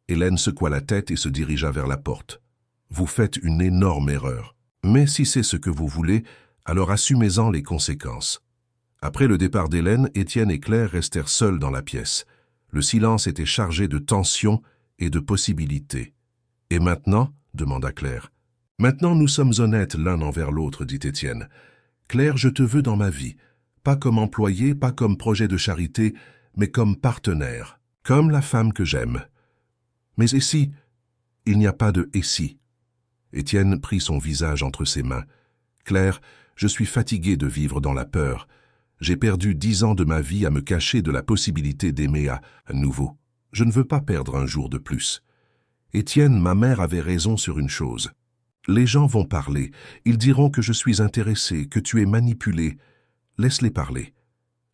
[SPEAKER 1] Hélène secoua la tête et se dirigea vers la porte. Vous faites une énorme erreur. Mais si c'est ce que vous voulez, alors assumez-en les conséquences. Après le départ d'Hélène, Étienne et Claire restèrent seuls dans la pièce. Le silence était chargé de tension et de possibilités. « Et maintenant ?» demanda Claire. « Maintenant, nous sommes honnêtes l'un envers l'autre, dit Étienne. Claire, je te veux dans ma vie, pas comme employé, pas comme projet de charité, mais comme partenaire, comme la femme que j'aime. Mais et si? Il n'y a pas de et si. » Étienne prit son visage entre ses mains. « Claire, je suis fatigué de vivre dans la peur. J'ai perdu 10 ans de ma vie à me cacher de la possibilité d'aimer à nouveau. Je ne veux pas perdre un jour de plus. Étienne, ma mère avait raison sur une chose. Les gens vont parler. Ils diront que je suis intéressé, que tu es manipulé. Laisse-les parler.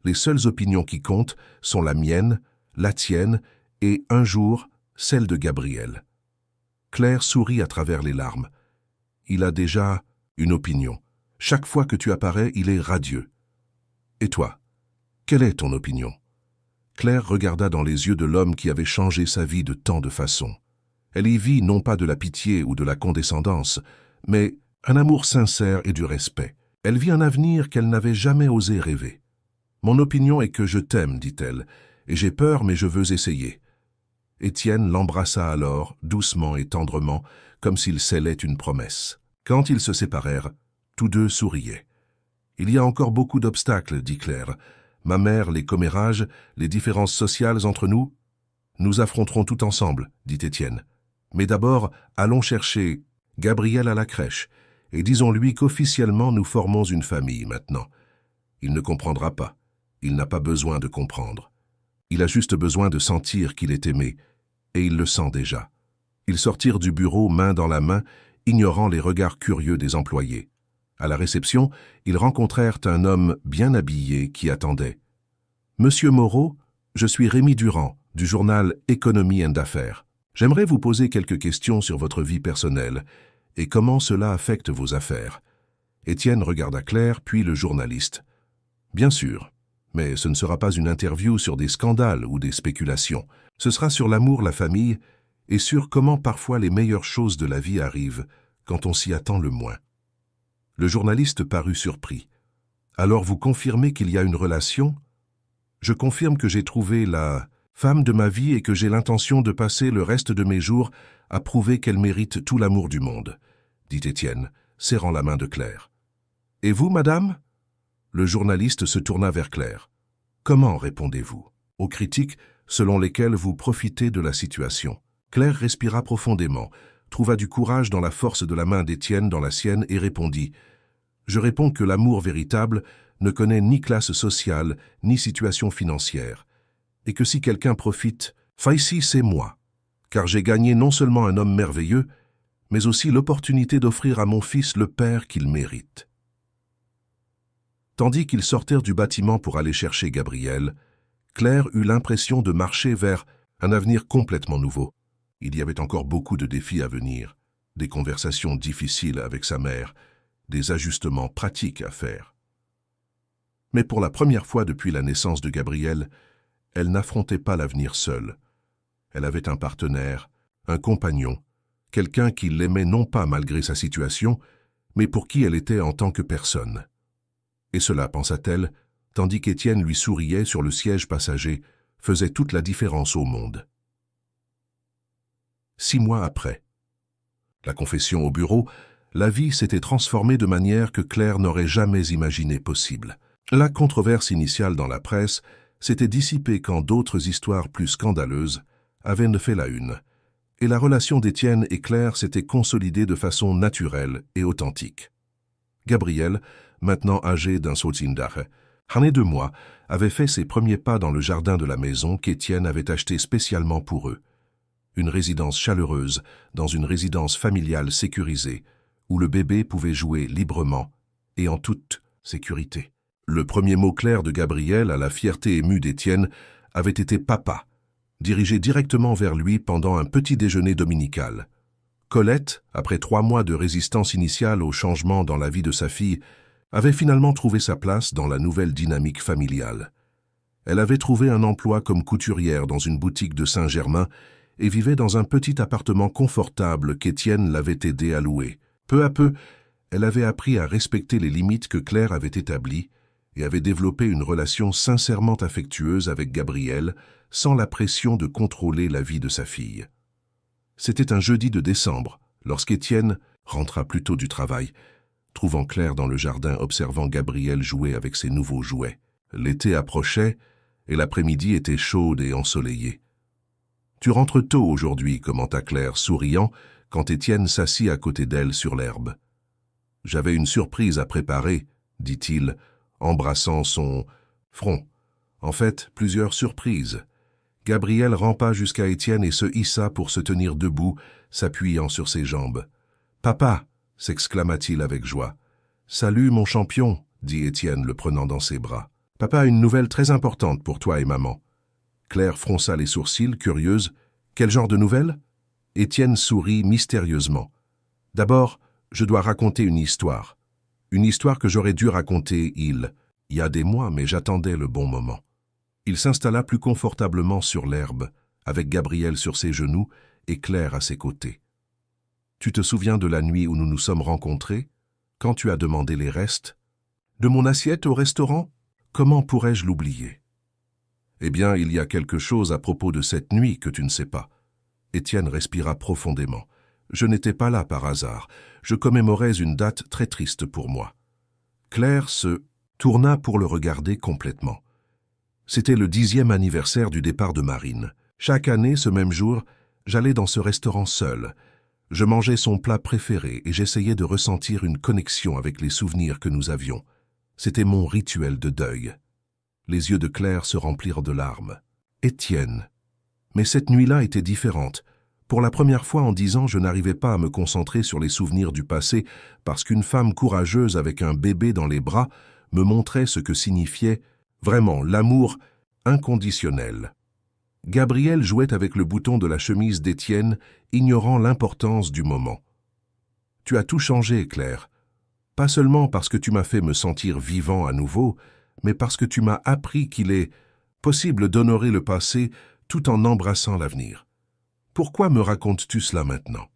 [SPEAKER 1] Les seules opinions qui comptent sont la mienne, la tienne et, un jour, celle de Gabriel. » Claire sourit à travers les larmes. « Il a déjà une opinion. Chaque fois que tu apparais, il est radieux. Et toi, quelle est ton opinion ?» Claire regarda dans les yeux de l'homme qui avait changé sa vie de tant de façons. Elle y vit non pas de la pitié ou de la condescendance, mais un amour sincère et du respect. Elle vit un avenir qu'elle n'avait jamais osé rêver. « Mon opinion est que je t'aime, dit-elle, et j'ai peur, mais je veux essayer. » Étienne l'embrassa alors, doucement et tendrement, comme s'il scellait une promesse. Quand ils se séparèrent, tous deux souriaient. « Il y a encore beaucoup d'obstacles, dit Claire. Ma mère, les commérages, les différences sociales entre nous. Nous affronterons tout ensemble, dit Étienne. Mais d'abord, allons chercher Gabriel à la crèche, et disons-lui qu'officiellement nous formons une famille maintenant. Il ne comprendra pas. Il n'a pas besoin de comprendre. Il a juste besoin de sentir qu'il est aimé, et il le sent déjà. » Ils sortirent du bureau main dans la main, ignorant les regards curieux des employés. À la réception, ils rencontrèrent un homme bien habillé qui attendait. « Monsieur Moreau, je suis Rémi Durand, du journal Économie et Affaires. J'aimerais vous poser quelques questions sur votre vie personnelle et comment cela affecte vos affaires. » Étienne regarda Claire, puis le journaliste. « Bien sûr, mais ce ne sera pas une interview sur des scandales ou des spéculations. Ce sera sur l'amour, la famille et sur comment parfois les meilleures choses de la vie arrivent quand on s'y attend le moins. » Le journaliste parut surpris. « Alors vous confirmez qu'il y a une relation ? » « Je confirme que j'ai trouvé la femme de ma vie et que j'ai l'intention de passer le reste de mes jours à prouver qu'elle mérite tout l'amour du monde, » dit Étienne, serrant la main de Claire. « Et vous, madame ?» Le journaliste se tourna vers Claire. « Comment répondez-vous aux critiques selon lesquelles vous profitez de la situation ?» Claire respira profondément, trouva du courage dans la force de la main d'Étienne dans la sienne et répondit « Je réponds que l'amour véritable ne connaît ni classe sociale, ni situation financière, et que si quelqu'un profite, ici c'est moi, car j'ai gagné non seulement un homme merveilleux, mais aussi l'opportunité d'offrir à mon fils le père qu'il mérite. » Tandis qu'ils sortirent du bâtiment pour aller chercher Gabriel, Claire eut l'impression de marcher vers un avenir complètement nouveau. Il y avait encore beaucoup de défis à venir, des conversations difficiles avec sa mère, des ajustements pratiques à faire. Mais pour la première fois depuis la naissance de Gabriel, elle n'affrontait pas l'avenir seule. Elle avait un partenaire, un compagnon, quelqu'un qui l'aimait non pas malgré sa situation, mais pour qui elle était en tant que personne. Et cela, pensa-t-elle, tandis qu'Étienne lui souriait sur le siège passager, faisait toute la différence au monde. 6 mois après. La confession au bureau, la vie s'était transformée de manière que Claire n'aurait jamais imaginé possible. La controverse initiale dans la presse s'était dissipée quand d'autres histoires plus scandaleuses avaient fait la une, et la relation d'Étienne et Claire s'était consolidée de façon naturelle et authentique. Gabriel, maintenant âgé d'un Solzindare, et 2 mois, avait fait ses premiers pas dans le jardin de la maison qu'Étienne avait acheté spécialement pour eux. Une résidence chaleureuse dans une résidence familiale sécurisée, où le bébé pouvait jouer librement et en toute sécurité. Le premier mot clair de Gabriel à la fierté émue d'Étienne avait été « papa », dirigé directement vers lui pendant un petit déjeuner dominical. Colette, après 3 mois de résistance initiale au changement dans la vie de sa fille, avait finalement trouvé sa place dans la nouvelle dynamique familiale. Elle avait trouvé un emploi comme couturière dans une boutique de Saint-Germain et vivait dans un petit appartement confortable qu'Étienne l'avait aidé à louer. Peu à peu, elle avait appris à respecter les limites que Claire avait établies et avait développé une relation sincèrement affectueuse avec Gabriel, sans la pression de contrôler la vie de sa fille. C'était un jeudi de décembre, lorsqu'Étienne rentra plus tôt du travail, trouvant Claire dans le jardin observant Gabriel jouer avec ses nouveaux jouets. L'été approchait et l'après-midi était chaude et ensoleillée. « Tu rentres tôt aujourd'hui » commenta Claire, souriant, quand Étienne s'assit à côté d'elle sur l'herbe. « J'avais une surprise à préparer » dit-il, embrassant son front. En fait, plusieurs surprises. Gabriel rampa jusqu'à Étienne et se hissa pour se tenir debout, s'appuyant sur ses jambes. « Papa !» s'exclama-t-il avec joie. « Salut, mon champion !» dit Étienne, le prenant dans ses bras. « Papa a une nouvelle très importante pour toi et maman. » Claire fronça les sourcils, curieuse. « Quel genre de nouvelle ?» Étienne sourit mystérieusement. « D'abord, je dois raconter une histoire. Une histoire que j'aurais dû raconter il y a des mois, mais j'attendais le bon moment. » Il s'installa plus confortablement sur l'herbe, avec Gabriel sur ses genoux et Claire à ses côtés. « Tu te souviens de la nuit où nous nous sommes rencontrés, quand tu as demandé les restes? De mon assiette au restaurant? Comment pourrais-je l'oublier? » « Eh bien, il y a quelque chose à propos de cette nuit que tu ne sais pas. » Étienne respira profondément. « Je n'étais pas là par hasard. Je commémorais une date très triste pour moi. » Claire se tourna pour le regarder complètement. C'était le 10e anniversaire du départ de Marine. Chaque année, ce même jour, j'allais dans ce restaurant seul. Je mangeais son plat préféré et j'essayais de ressentir une connexion avec les souvenirs que nous avions. C'était mon rituel de deuil. Les yeux de Claire se remplirent de larmes. « Étienne. Mais cette nuit-là était différente. Pour la première fois en 10 ans, je n'arrivais pas à me concentrer sur les souvenirs du passé parce qu'une femme courageuse avec un bébé dans les bras me montrait ce que signifiait vraiment l'amour inconditionnel. Gabrielle jouait avec le bouton de la chemise d'Étienne, ignorant l'importance du moment. « Tu as tout changé, Claire. Pas seulement parce que tu m'as fait me sentir vivant à nouveau, mais parce que tu m'as appris qu'il est possible d'honorer le passé tout en embrassant l'avenir. Pourquoi me racontes-tu cela maintenant ?»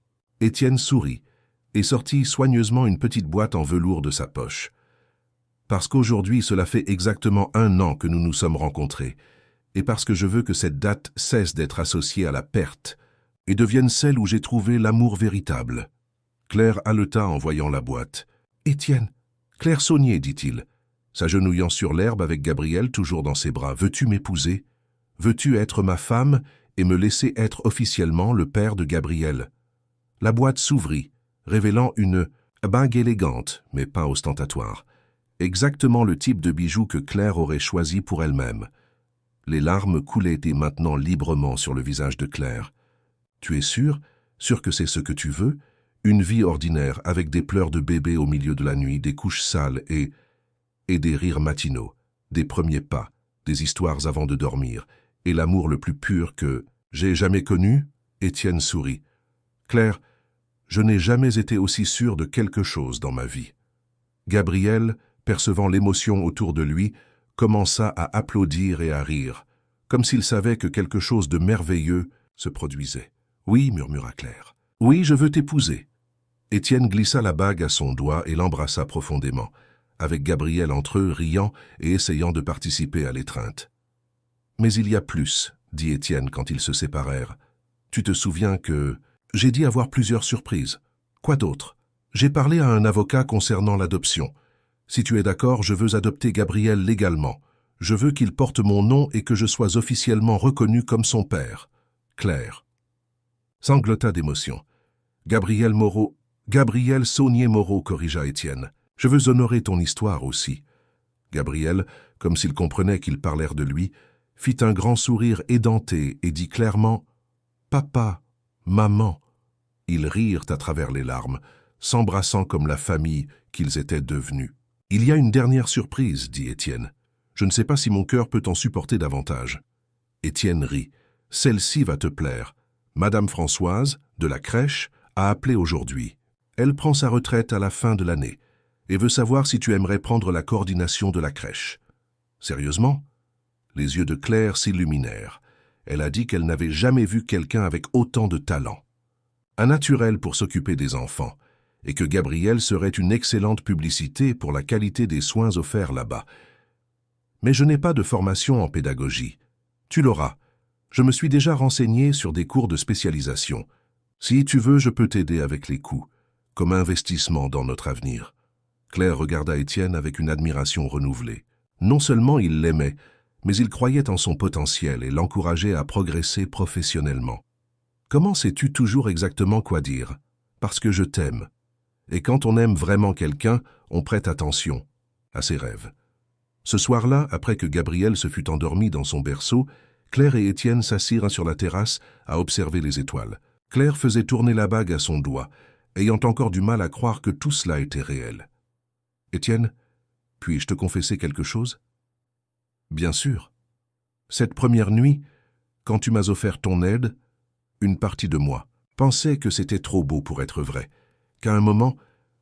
[SPEAKER 1] Étienne sourit et sortit soigneusement une petite boîte en velours de sa poche. « Parce qu'aujourd'hui, cela fait exactement 1 an que nous nous sommes rencontrés, et parce que je veux que cette date cesse d'être associée à la perte et devienne celle où j'ai trouvé l'amour véritable. » Claire haleta en voyant la boîte. « Étienne, Claire Saunier, dit-il, s'agenouillant sur l'herbe avec Gabrielle toujours dans ses bras. « Veux-tu m'épouser? Veux-tu être ma femme et me laisser être officiellement le père de Gabrielle ?» La boîte s'ouvrit, révélant une bague élégante, mais pas ostentatoire. Exactement le type de bijou que Claire aurait choisi pour elle-même. Les larmes coulaient et maintenant librement sur le visage de Claire. « Tu es sûr que c'est ce que tu veux? Une vie ordinaire avec des pleurs de bébé au milieu de la nuit, des couches sales et des rires matinaux, des premiers pas, des histoires avant de dormir, et l'amour le plus pur que j'ai jamais connu ?» Étienne sourit. « Claire, je n'ai jamais été aussi sûr de quelque chose dans ma vie. » Gabrielle, percevant l'émotion autour de lui, commença à applaudir et à rire, comme s'il savait que quelque chose de merveilleux se produisait. « Oui, » murmura Claire. « Oui, je veux t'épouser. » Étienne glissa la bague à son doigt et l'embrassa profondément, avec Gabrielle entre eux, riant et essayant de participer à l'étreinte. « Mais il y a plus, » dit Étienne quand ils se séparèrent. « Tu te souviens que j'ai dit avoir plusieurs surprises. Quoi d'autre? J'ai parlé à un avocat concernant l'adoption. Si tu es d'accord, je veux adopter Gabrielle légalement. Je veux qu'il porte mon nom et que je sois officiellement reconnu comme son père. Claire. » Sanglota d'émotion. « Gabrielle Saunier-Moreau, corrigea Étienne. « Je veux honorer ton histoire aussi. » Gabrielle, comme s'il comprenait qu'ils parlèrent de lui, fit un grand sourire édenté et dit clairement « Papa, maman !» Ils rirent à travers les larmes, s'embrassant comme la famille qu'ils étaient devenus. « Il y a une dernière surprise, » dit Étienne. « Je ne sais pas si mon cœur peut en supporter davantage. » Étienne rit. « Celle-ci va te plaire. Madame Françoise, de la crèche, a appelé aujourd'hui. Elle prend sa retraite à la fin de l'année et veut savoir si tu aimerais prendre la coordination de la crèche. » Sérieusement? Les yeux de Claire s'illuminèrent. Elle a dit qu'elle n'avait jamais vu quelqu'un avec autant de talent. Un naturel pour s'occuper des enfants, et que Gabrielle serait une excellente publicité pour la qualité des soins offerts là-bas. « Mais je n'ai pas de formation en pédagogie. Tu l'auras. Je me suis déjà renseigné sur des cours de spécialisation. Si tu veux, je peux t'aider avec les coûts, comme investissement dans notre avenir. » Claire regarda Étienne avec une admiration renouvelée. Non seulement il l'aimait, mais il croyait en son potentiel et l'encourageait à progresser professionnellement. « Comment sais-tu toujours exactement quoi dire? Parce que je t'aime. Et quand on aime vraiment quelqu'un, on prête attention à ses rêves. » Ce soir-là, après que Gabrielle se fut endormie dans son berceau, Claire et Étienne s'assirent sur la terrasse à observer les étoiles. Claire faisait tourner la bague à son doigt, ayant encore du mal à croire que tout cela était réel. « Étienne, puis-je te confesser quelque chose? » « Bien sûr. Cette première nuit, quand tu m'as offert ton aide, une partie de moi pensait que c'était trop beau pour être vrai, qu'à un moment,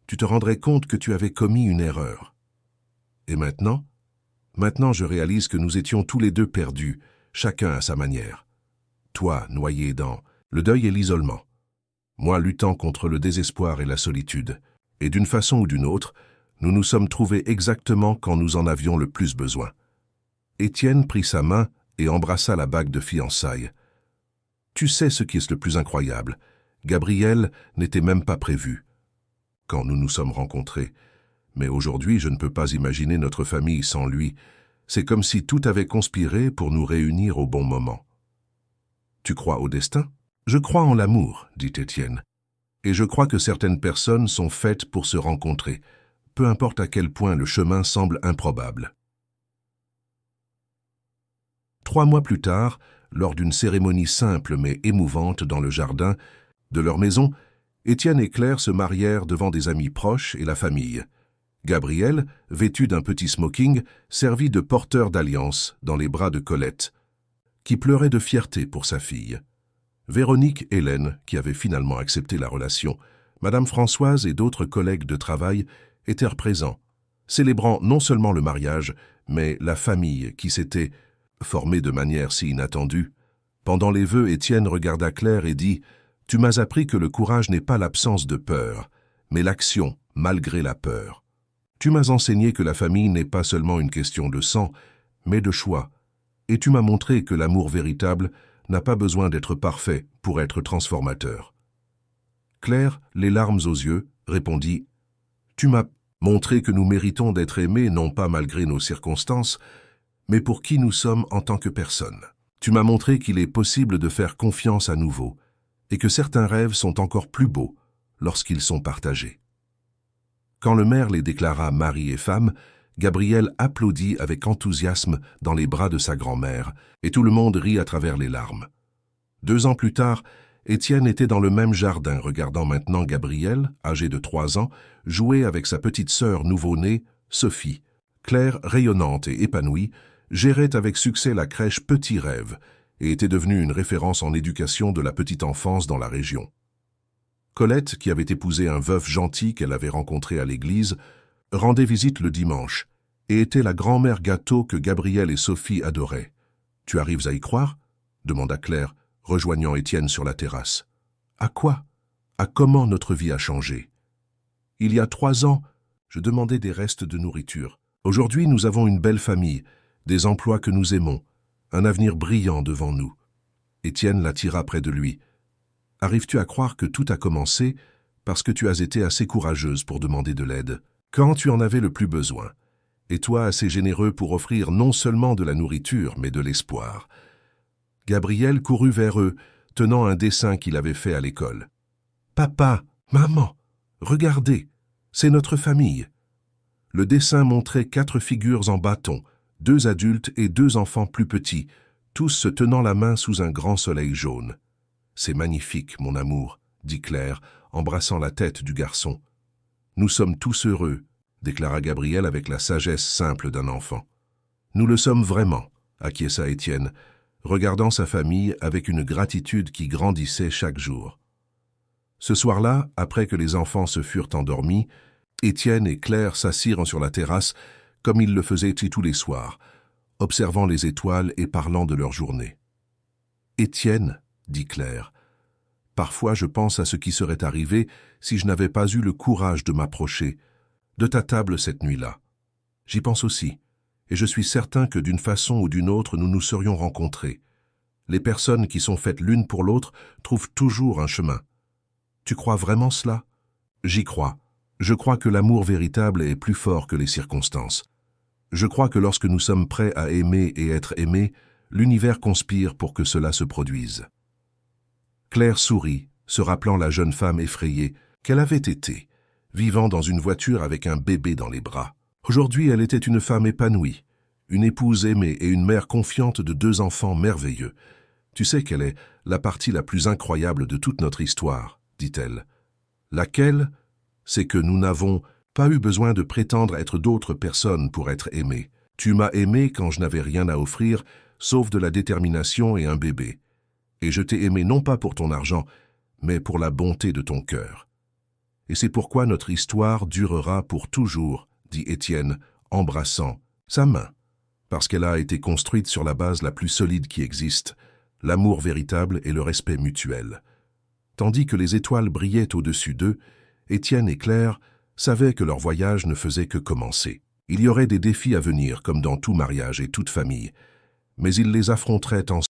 [SPEAKER 1] tu te rendrais compte que tu avais commis une erreur. Et maintenant je réalise que nous étions tous les deux perdus, chacun à sa manière. Toi, noyé dans le deuil et l'isolement. Moi, luttant contre le désespoir et la solitude. Et d'une façon ou d'une autre, nous nous sommes trouvés exactement quand nous en avions le plus besoin. » Étienne prit sa main et embrassa la bague de fiançailles. « Tu sais ce qui est le plus incroyable. Gabrielle n'était même pas prévue quand nous nous sommes rencontrés. Mais aujourd'hui, je ne peux pas imaginer notre famille sans lui. C'est comme si tout avait conspiré pour nous réunir au bon moment. » « Tu crois au destin? »« Je crois en l'amour, » dit Étienne. « Et je crois que certaines personnes sont faites pour se rencontrer, peu importe à quel point le chemin semble improbable. » 3 mois plus tard, lors d'une cérémonie simple mais émouvante dans le jardin de leur maison, Étienne et Claire se marièrent devant des amis proches et la famille. Gabriel, vêtu d'un petit smoking, servit de porteur d'alliance dans les bras de Colette, qui pleurait de fierté pour sa fille. Véronique, Hélène, qui avait finalement accepté la relation, Madame Françoise et d'autres collègues de travail étaient présents, célébrant non seulement le mariage, mais la famille qui s'était formée de manière si inattendue. Pendant les vœux, Étienne regarda Claire et dit « Tu m'as appris que le courage n'est pas l'absence de peur, mais l'action malgré la peur. Tu m'as enseigné que la famille n'est pas seulement une question de sang, mais de choix. Et tu m'as montré que l'amour véritable n'a pas besoin d'être parfait pour être transformateur. » Claire, les larmes aux yeux, répondit « Tu m'as montré que nous méritons d'être aimés non pas malgré nos circonstances, mais pour qui nous sommes en tant que personnes. Tu m'as montré qu'il est possible de faire confiance à nouveau et que certains rêves sont encore plus beaux lorsqu'ils sont partagés. » Quand le maire les déclara mari et femme, Gabriel applaudit avec enthousiasme dans les bras de sa grand-mère, et tout le monde rit à travers les larmes. 2 ans plus tard, Étienne était dans le même jardin, regardant maintenant Gabriel, âgé de 3 ans, jouer avec sa petite sœur nouveau-née, Sophie. Claire, rayonnante et épanouie, gérait avec succès la crèche Petit Rêve et était devenue une référence en éducation de la petite enfance dans la région. Colette, qui avait épousé un veuf gentil qu'elle avait rencontré à l'église, rendait visite le dimanche et était la grand-mère gâteau que Gabriel et Sophie adoraient. « Tu arrives à y croire ?» demanda Claire, rejoignant Étienne sur la terrasse. « À quoi? À comment notre vie a changé? Il y a 3 ans, je demandais des restes de nourriture. Aujourd'hui, nous avons une belle famille, des emplois que nous aimons, un avenir brillant devant nous. » Étienne l'attira près de lui. « Arrives-tu à croire que tout a commencé parce que tu as été assez courageuse pour demander de l'aide, quand tu en avais le plus besoin, et toi assez généreux pour offrir non seulement de la nourriture, mais de l'espoir. » Gabriel courut vers eux, tenant un dessin qu'il avait fait à l'école. « Papa, maman, regardez, c'est notre famille. » Le dessin montrait 4 figures en bâton, 2 adultes et 2 enfants plus petits, tous se tenant la main sous un grand soleil jaune. « C'est magnifique, mon amour, » dit Claire, embrassant la tête du garçon. « Nous sommes tous heureux, » déclara Gabriel avec la sagesse simple d'un enfant. « Nous le sommes vraiment, » acquiesça Étienne, regardant sa famille avec une gratitude qui grandissait chaque jour. Ce soir-là, après que les enfants se furent endormis, Étienne et Claire s'assirent sur la terrasse comme ils le faisaient tous les soirs, observant les étoiles et parlant de leur journée. « Étienne, » dit Claire, « parfois je pense à ce qui serait arrivé si je n'avais pas eu le courage de m'approcher de ta table cette nuit-là. J'y pense aussi, et je suis certain que d'une façon ou d'une autre nous nous serions rencontrés. Les personnes qui sont faites l'une pour l'autre trouvent toujours un chemin. Tu crois vraiment cela? J'y crois. Je crois que l'amour véritable est plus fort que les circonstances. Je crois que lorsque nous sommes prêts à aimer et être aimés, l'univers conspire pour que cela se produise. » Claire sourit, se rappelant la jeune femme effrayée qu'elle avait été, vivant dans une voiture avec un bébé dans les bras. Aujourd'hui, elle était une femme épanouie, une épouse aimée et une mère confiante de 2 enfants merveilleux. « Tu sais quelle est la partie la plus incroyable de toute notre histoire, » dit-elle. « Laquelle? C'est que nous n'avons pas eu besoin de prétendre être d'autres personnes pour être aimés. Tu m'as aimé quand je n'avais rien à offrir, sauf de la détermination et un bébé. Et je t'ai aimé non pas pour ton argent, mais pour la bonté de ton cœur. Et c'est pourquoi notre histoire durera pour toujours, » dit Étienne, embrassant sa main, parce qu'elle a été construite sur la base la plus solide qui existe, l'amour véritable et le respect mutuel. Tandis que les étoiles brillaient au-dessus d'eux, Étienne et Claire savaient que leur voyage ne faisait que commencer. Il y aurait des défis à venir, comme dans tout mariage et toute famille, mais ils les affronteraient ensemble.